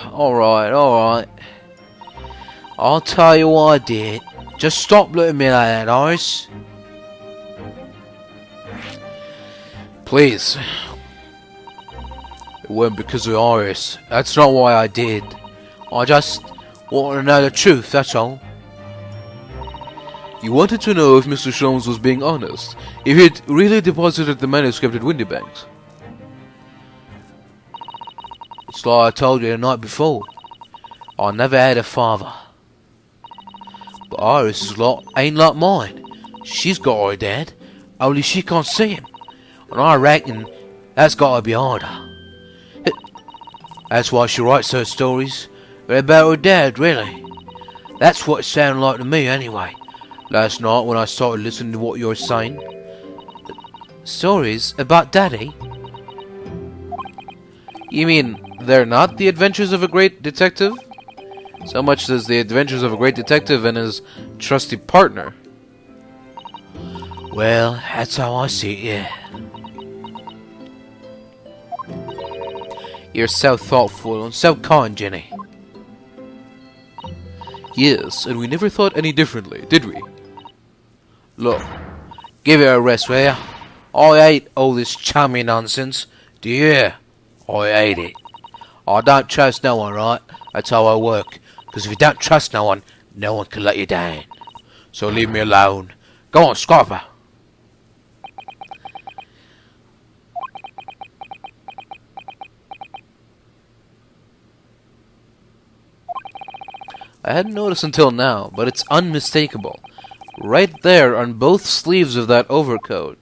Alright. I'll tell you what I did. Just stop looking at me like that, Iris. Please. It wasn't because of Iris. That's not why I did. I just wanted to know the truth, that's all. You wanted to know if Mr. Sholmes was being honest, if he'd really deposited the manuscript at Windy Banks. It's like I told you the night before. I never had a father. But Iris' lot ain't like mine. She's got her dad, only she can't see him. And I reckon that's gotta be harder. That's why she writes her stories. They're about her dad, really. That's what it sounded like to me, anyway. Last night when I started listening to what you were saying. Stories about Daddy? You mean they're not the adventures of a great detective? So much as the adventures of a great detective and his trusty partner. Well, that's how I see it, yeah. You're so thoughtful and so kind, Ginny. Yes, and we never thought any differently, did we? Look, give it a rest, will ya? I hate all this chummy nonsense. Do you hear? I hate it. I don't trust no one, right? That's how I work. Because if you don't trust no one can let you down. So leave me alone. Go on, Scarpa. I hadn't noticed until now, but it's unmistakable. Right there on both sleeves of that overcoat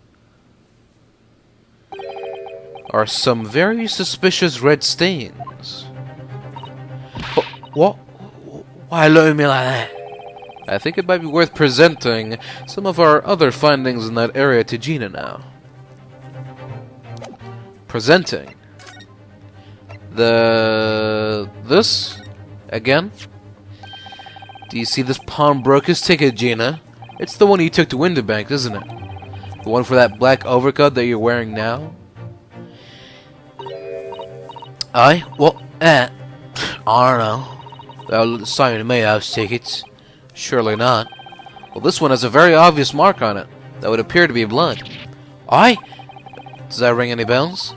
are some very suspicious red stains. What? Why look at me like that? I think it might be worth presenting some of our other findings in that area to Gina now. Presenting. This? Again? Do you see this pawnbroker's ticket, Gina? It's the one you took to Winterbank, isn't it? The one for that black overcoat that you're wearing now? Aye? What? I don't know. They'll look the same to me, those tickets. Surely not. Well, this one has a very obvious mark on it that would appear to be blood. Aye? Does that ring any bells?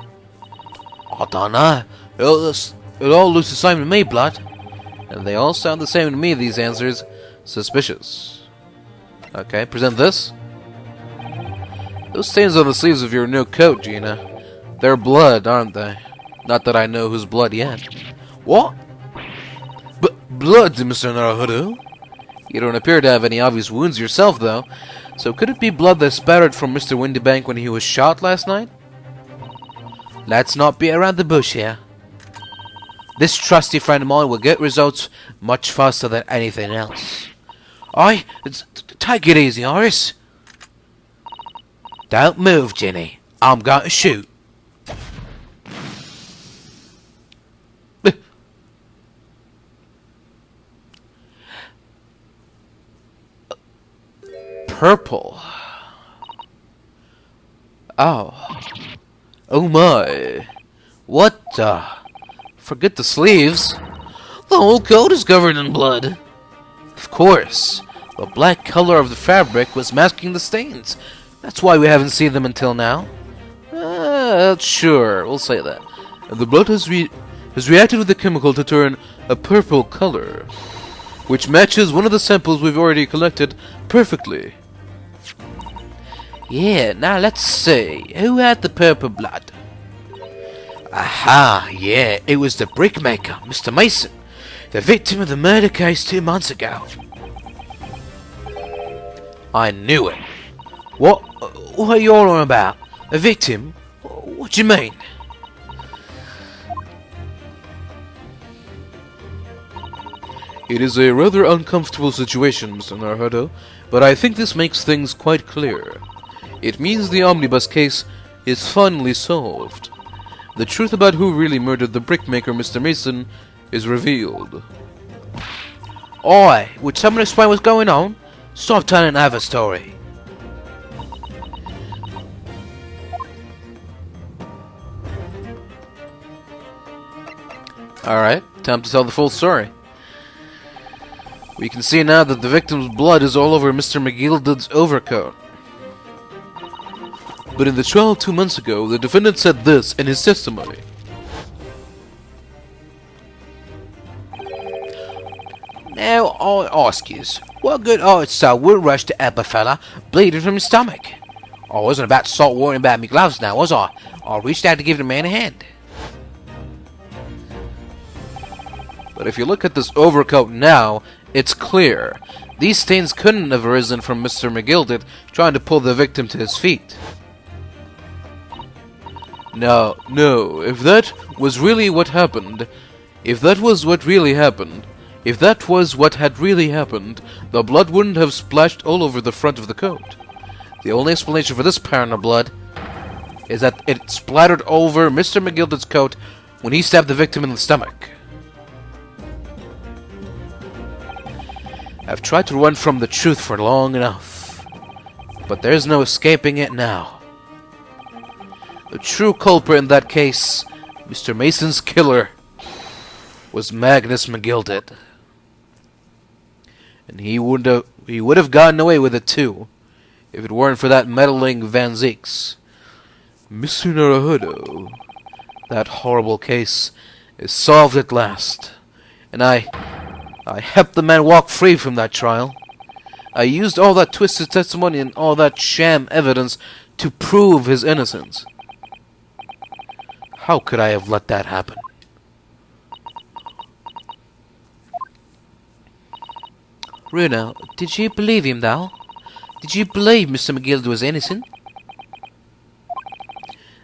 I don't know. It all looks the same to me, blood. And they all sound the same to me, these answers. Suspicious. Okay, present this. Those stains on the sleeves of your new coat, Gina. They're blood, aren't they? Not that I know whose blood yet. What? Blood, Mr. Naruhodo. You don't appear to have any obvious wounds yourself, though. So could it be blood that spattered from Mr. Windybank when he was shot last night? Let's not beat around the bush here. This trusty friend of mine will get results much faster than anything else. Aye, take it easy, Horace. Don't move, Ginny. I'm going to shoot. Purple. Oh. Oh my. What the? Forget the sleeves. The whole coat is covered in blood. Of course. The black color of the fabric was masking the stains. That's why we haven't seen them until now. Sure, we'll say that. And the blood has reacted with the chemical to turn a purple color, which matches one of the samples we've already collected perfectly. Yeah, now let's see. Who had the purple blood? Aha, yeah, it was the brickmaker, Mr. Mason, the victim of the murder case 2 months ago. I knew it. What are you all on about? A victim? What do you mean? It is a rather uncomfortable situation, Mr. Naruhodo, but I think this makes things quite clear. It means the omnibus case is finally solved. The truth about who really murdered the brickmaker, Mr. Mason, is revealed. Oi, would someone explain what's going on? Stop telling another story. Alright, time to tell the full story. We can see now that the victim's blood is all over Mr. McGilded's overcoat. But in the trial 2 months ago, the defendant said this in his testimony. Now I ask yous, what good hearted soul would rush to help a fella bleeding from his stomach? I wasn't about to start worrying about me gloves now, was I? I reached out to give the man a hand. But if you look at this overcoat now, it's clear. These stains couldn't have arisen from Mr. McGilded trying to pull the victim to his feet. No, if that was really what happened, if that was what had really happened, the blood wouldn't have splashed all over the front of the coat. The only explanation for this pattern of blood is that it splattered over Mr. McGilded's coat when he stabbed the victim in the stomach. I've tried to run from the truth for long enough, but there's no escaping it now. The true culprit in that case, Mr. Mason's killer, was Magnus McGilded. And he would have gotten away with it too, if it weren't for that meddling Van Zieks. Mr. Naruhodo, that horrible case is solved at last, and I helped the man walk free from that trial. I used all that twisted testimony and all that sham evidence to prove his innocence. How could I have let that happen? Bruno, did you believe him though? Did you believe Mr. McGilded was innocent?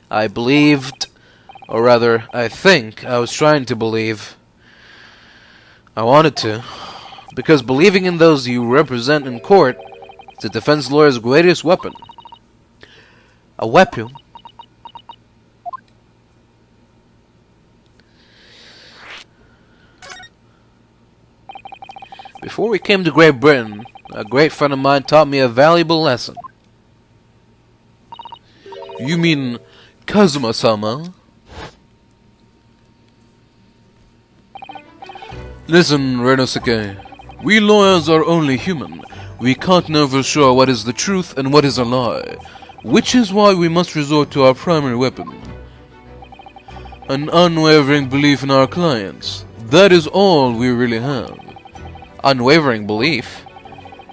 I believed, or rather, I think I was trying to believe. I wanted to, because believing in those you represent in court is the defense lawyer's greatest weapon. A weapon? Before we came to Great Britain, a great friend of mine taught me a valuable lesson. You mean Kazuma-sama? Listen, Renosuke. We lawyers are only human. We can't know for sure what is the truth and what is a lie, which is why we must resort to our primary weapon. An unwavering belief in our clients. That is all we really have. Unwavering belief?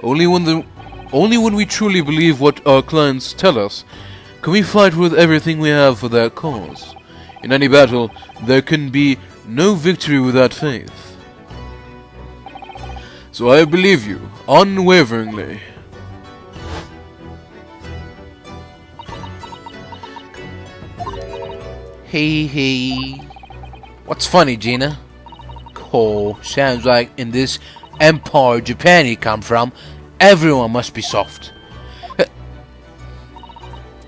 Only when we truly believe what our clients tell us can we fight with everything we have for their cause. In any battle, there can be no victory without faith. So I believe you. unwaveringly. Hee. What's funny, Gina? Cool. Sounds like in this empire Japan you come from, everyone must be soft.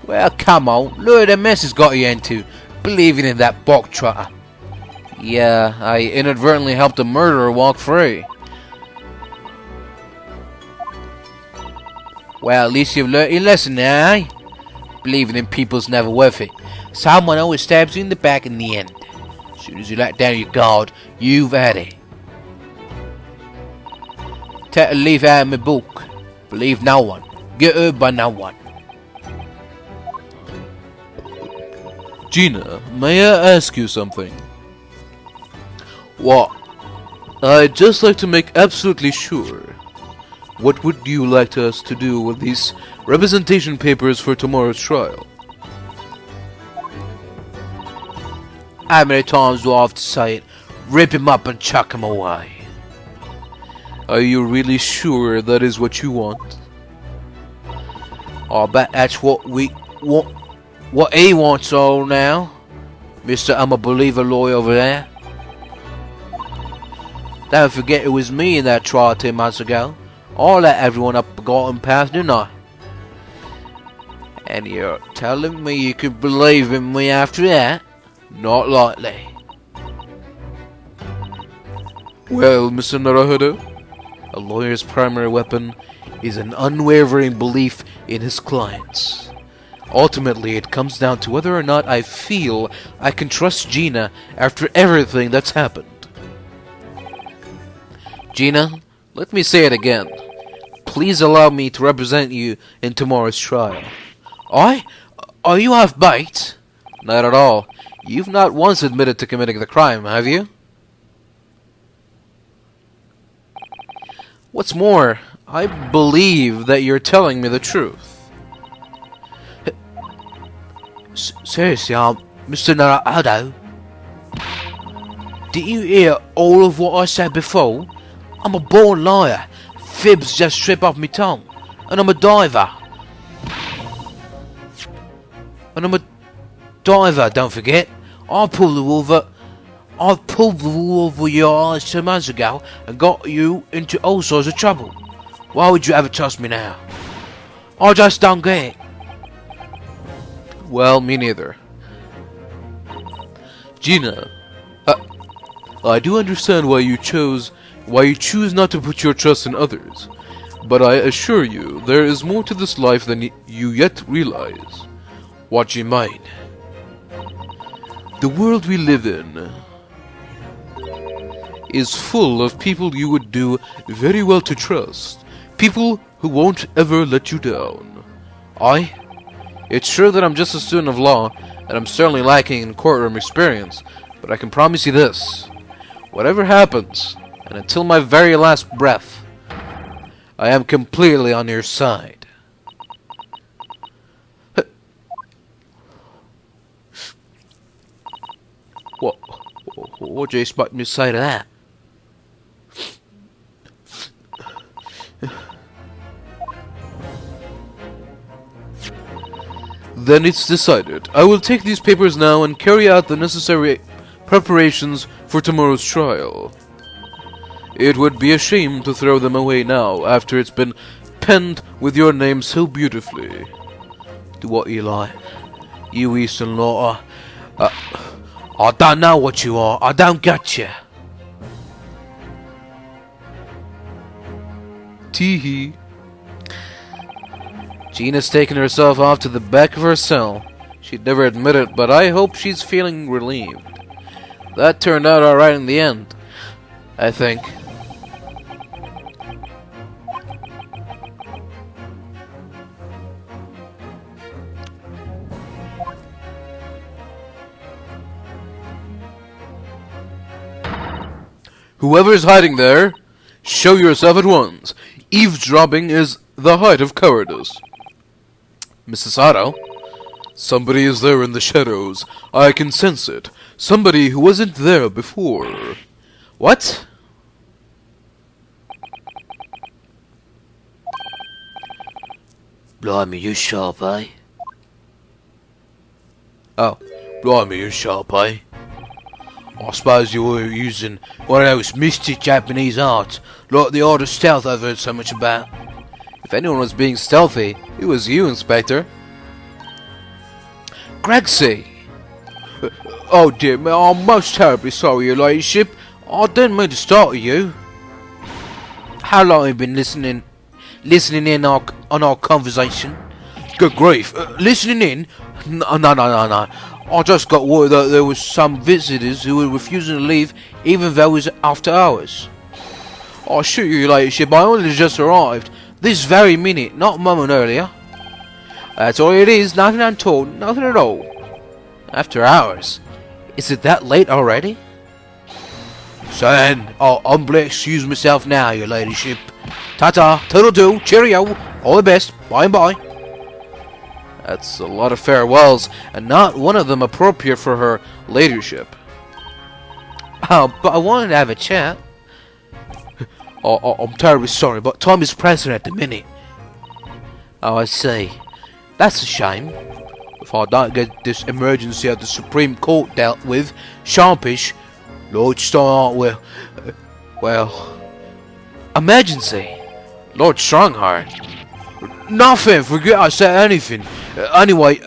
Well, come on. Look at the mess it's got you into, believing in that bog trotter. Yeah, I inadvertently helped a murderer walk free. Well, at least you've learned your lesson now, eh? Believing in people's never worth it. Someone always stabs you in the back in the end. As soon as you let down your guard, you've had it. Take a leaf out of my book. Believe no one. Get hurt by no one. Gina, may I ask you something? What? I'd just like to make absolutely sure. What would you like us to do with these representation papers for tomorrow's trial? How many times do I have to say it? Rip him up and chuck him away. Are you really sure that is what you want? I bet that's what we want. What he wants all now. Mr. I'm a believer lawyer over there. Don't forget it was me in that trial 2 months ago. I let everyone up the garden path, didn't I? And you're telling me you can believe in me after that? Not likely. Well, Mr. Naruhodo, a lawyer's primary weapon is an unwavering belief in his clients. Ultimately, it comes down to whether or not I feel I can trust Gina after everything that's happened. Gina, let me say it again. Please allow me to represent you in tomorrow's trial. Are you half-baked? Not at all. You've not once admitted to committing the crime, have you? What's more, I believe that you're telling me the truth. Seriously, Mr. Naruhodo? Did you hear all of what I said before? I'm a born liar. Fibs just slip off my tongue. And I'm a diver. Don't forget. I pulled the wool over your eyes 2 months ago and got you into all sorts of trouble. Why would you ever trust me now? I just don't get it. Well, me neither. Gina, I do understand why you choose not to put your trust in others, but I assure you there is more to this life than you yet realize. What do you mean? The world we live in is full of people you would do very well to trust, people who won't ever let you down. It's true that I'm just a student of law, and I'm certainly lacking in courtroom experience, but I can promise you this. Whatever happens, and until my very last breath, I am completely on your side. What do you expect me to say to that? Then it's decided. I will take these papers now and carry out the necessary preparations for tomorrow's trial. It would be a shame to throw them away now, after it's been penned with your name so beautifully. Do what you like. You Eastern Laughter. I don't know what you are. I don't get you. Tee-hee. Gina's taken herself off to the back of her cell. She'd never admit it, but I hope she's feeling relieved. That turned out alright in the end, I think. Whoever's hiding there, show yourself at once. Eavesdropping is the height of cowardice. Mrs. Otto? Somebody is there in the shadows. I can sense it. Somebody who wasn't there before. What? Blimey, you sharp, eh? Oh, blimey, you sharp, eh? I suppose you were using one of those mystic Japanese arts, like the art of stealth I've heard so much about. If anyone was being stealthy, it was you, Inspector. Gregsy! Oh dear, I'm most terribly sorry, your ladyship. I didn't mean to startle you. How long have you been listening in on our conversation? Good grief, listening in? No. I just got word that there was some visitors who were refusing to leave even though it was after hours. I assure you, your ladyship, I only just arrived. This very minute, not a moment earlier. That's all it is, nothing untoward, nothing at all. After hours? Is it that late already? So then, I'll humbly excuse myself now, your ladyship. Ta-ta, toodle-doo, cheerio, all the best, bye and bye. That's a lot of farewells, and not one of them appropriate for her ladyship. Oh, but I wanted to have a chat. I'm terribly sorry, but time is pressing at the minute. Oh, I see. That's a shame. If I don't get this emergency at the Supreme Court dealt with, sharpish, Lord Strongheart will... well... Emergency? Lord Strongheart? Nothing, forget I said anything. Anyway,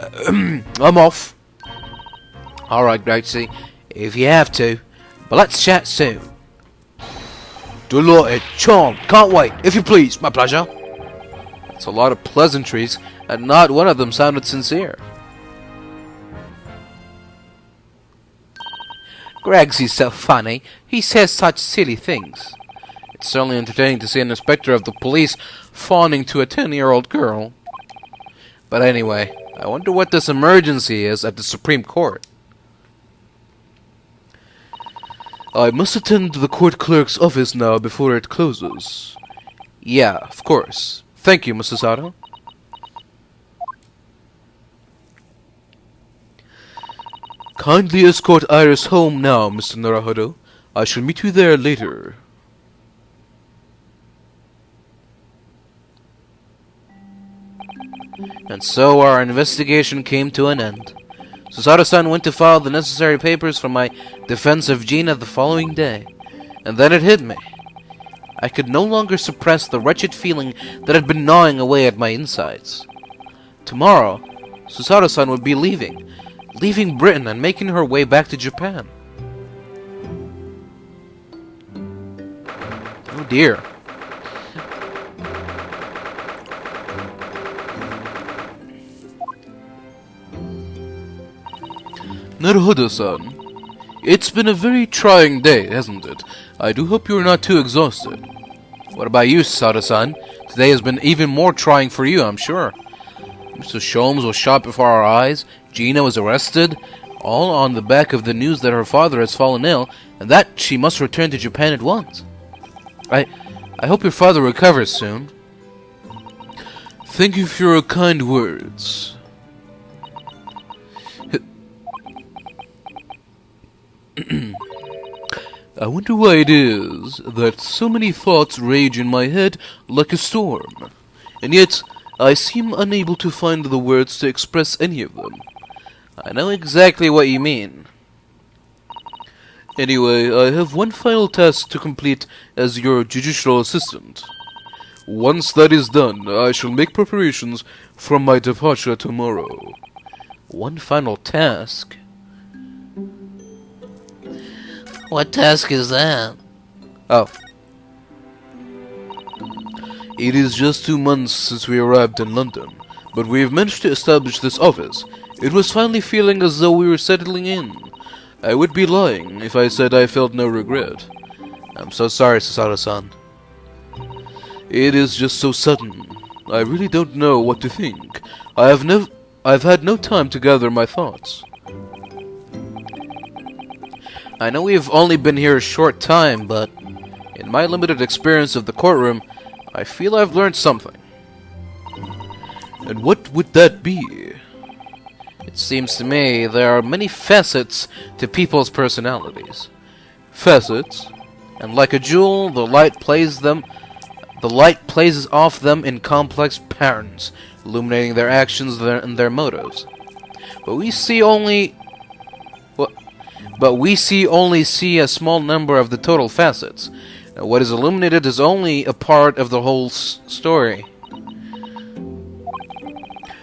I'm off. Alright, Gregsy, if you have to, but let's chat soon. Delighted, charmed, can't wait, if you please, my pleasure. It's a lot of pleasantries, and not one of them sounded sincere. Gregsy's so funny, he says such silly things. It's certainly entertaining to see an inspector of the police fawning to a 10-year-old girl. But anyway, I wonder what this emergency is at the Supreme Court. I must attend to the court clerk's office now before it closes. Yeah, of course. Thank you, Mrs. Sato. Kindly escort Iris home now, Mr. Naruhodo. I shall meet you there later. And so our investigation came to an end. Susato-san went to file the necessary papers for my defense of Gina the following day. And then it hit me. I could no longer suppress the wretched feeling that had been gnawing away at my insides. Tomorrow, Susato-san would be leaving Britain and making her way back to Japan. Oh dear. Naruhodo-san, it's been a very trying day, hasn't it? I do hope you're not too exhausted. What about you, Susato-san? Today has been even more trying for you, I'm sure. Mr. Sholmes was shot before our eyes, Gina was arrested, all on the back of the news that her father has fallen ill, and that she must return to Japan at once. I hope your father recovers soon. Thank you for your kind words. I wonder why it is that so many thoughts rage in my head like a storm, and yet I seem unable to find the words to express any of them. I know exactly what you mean. Anyway, I have one final task to complete as your judicial assistant. Once that is done, I shall make preparations for my departure tomorrow. One final task? What task is that? Oh. It is just 2 months since we arrived in London, but we have managed to establish this office. It was finally feeling as though we were settling in. I would be lying if I said I felt no regret. I'm so sorry, Susato-san. It is just so sudden. I really don't know what to think. I've had no time to gather my thoughts. I know we've only been here a short time, but in my limited experience of the courtroom, I feel I've learned something. And what would that be? It seems to me there are many facets to people's personalities. Facets? And like a jewel, the light plays them The light plays off them in complex patterns, illuminating their actions and their motives. But we see only see a small number of the total facets. What is illuminated is only a part of the whole story.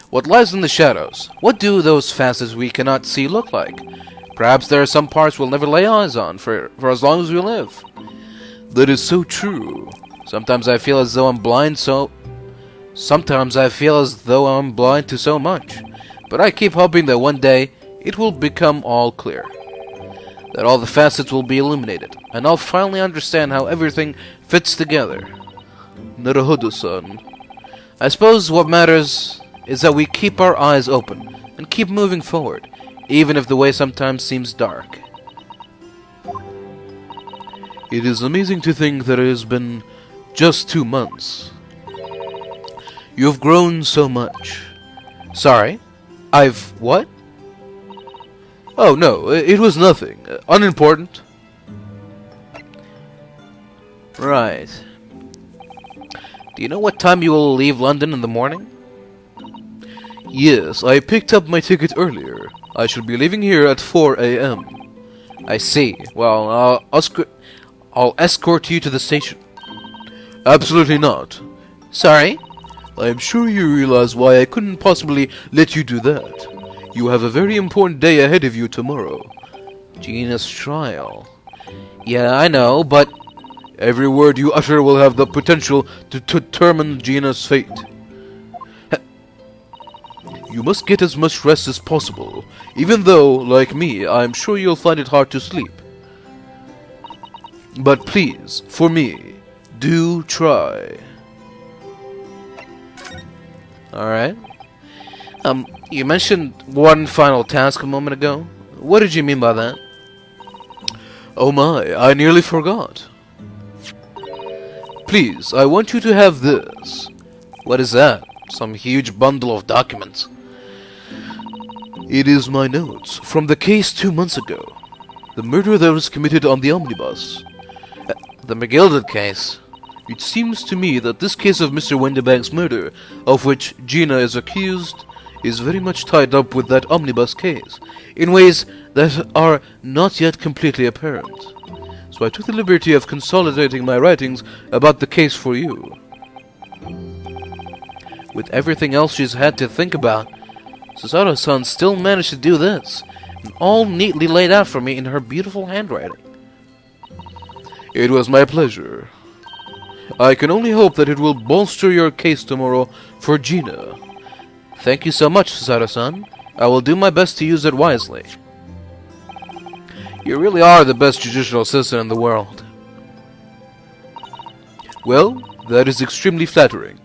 What lies in the shadows? What do those facets we cannot see look like? Perhaps there are some parts we'll never lay eyes on for as long as we live. That is so true. Sometimes I feel as though I'm blind to so much. But I keep hoping that one day it will become all clear. That all the facets will be illuminated, and I'll finally understand how everything fits together. Naruhodo-san. I suppose what matters is that we keep our eyes open and keep moving forward, even if the way sometimes seems dark. It is amazing to think that it has been just 2 months. You have grown so much. Sorry? I've what? Oh no, it was nothing. Unimportant. Right. Do you know what time you will leave London in the morning? Yes, I picked up my ticket earlier. I shall be leaving here at 4 a.m. I see. Well, I'll escort you to the station. Absolutely not. Sorry? I am sure you realize why I couldn't possibly let you do that. You have a very important day ahead of you tomorrow. Gina's trial. Yeah, I know, but every word you utter will have the potential to determine Gina's fate. You must get as much rest as possible, even though, like me, I am sure you'll find it hard to sleep. But please, for me, do try. Alright. You mentioned one final task a moment ago. What did you mean by that? Oh my, I nearly forgot. Please, I want you to have this. What is that? Some huge bundle of documents. It is my notes from the case 2 months ago. The murder that was committed on the omnibus. The McGilded case. It seems to me that this case of Mr. Windibank's murder, of which Gina is accused, is very much tied up with that omnibus case, in ways that are not yet completely apparent. So I took the liberty of consolidating my writings about the case for you. With everything else she's had to think about, Susato-san still managed to do this, and all neatly laid out for me in her beautiful handwriting. It was my pleasure. I can only hope that it will bolster your case tomorrow for Gina. Thank you so much, Susato-san. I will do my best to use it wisely. You really are the best judicial assistant in the world. Well, that is extremely flattering.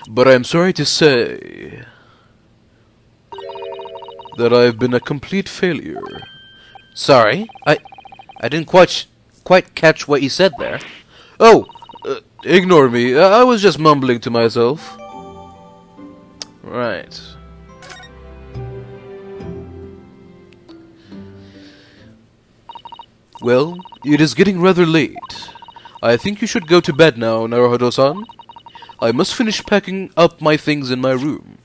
But I am sorry to say that I have been a complete failure. Sorry? I didn't quite catch what you said there. Oh, ignore me. I was just mumbling to myself. Right. Well, it is getting rather late. I think you should go to bed now, Naruhodo-san. I must finish packing up my things in my room.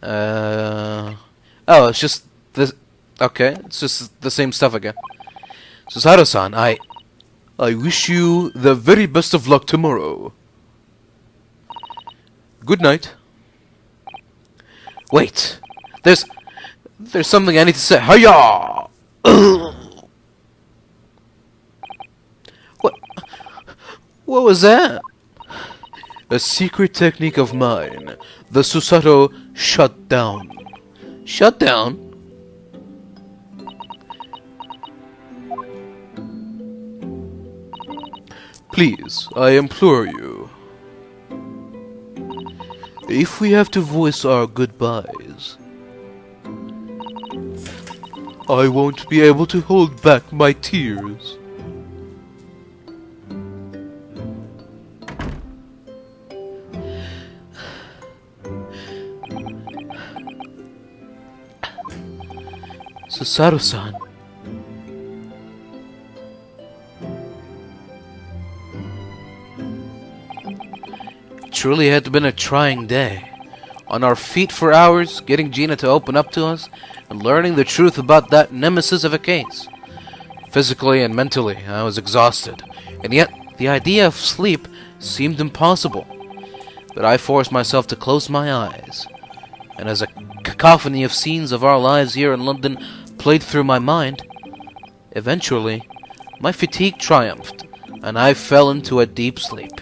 Oh, it's just this. Okay, it's just the same stuff again. Susato-san, I wish you the very best of luck tomorrow. Good night. Wait. There's something I need to say. Hiya! What was that? A secret technique of mine. The Susato shutdown. Shutdown? Please, I implore you. If we have to voice our goodbyes, I won't be able to hold back my tears. Susato-san. Surely it had been a trying day. On our feet for hours, getting Gina to open up to us, and learning the truth about that nemesis of a case. Physically and mentally, I was exhausted, and yet the idea of sleep seemed impossible. But I forced myself to close my eyes, and as a cacophony of scenes of our lives here in London played through my mind, eventually, my fatigue triumphed, and I fell into a deep sleep.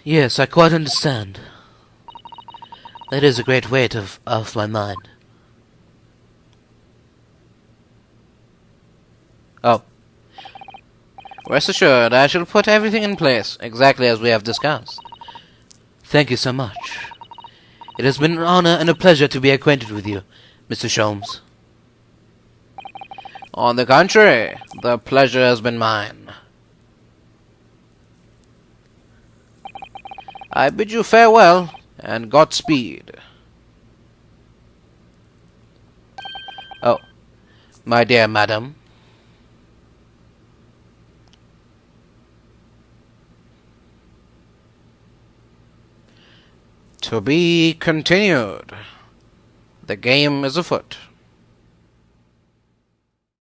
Yes, I quite understand. That is a great weight off my mind. Oh. Rest assured, I shall put everything in place, exactly as we have discussed. Thank you so much. It has been an honor and a pleasure to be acquainted with you, Mr. Sholmes. On the contrary, the pleasure has been mine. I bid you farewell, and Godspeed. Oh, my dear madam. To be continued. The game is afoot.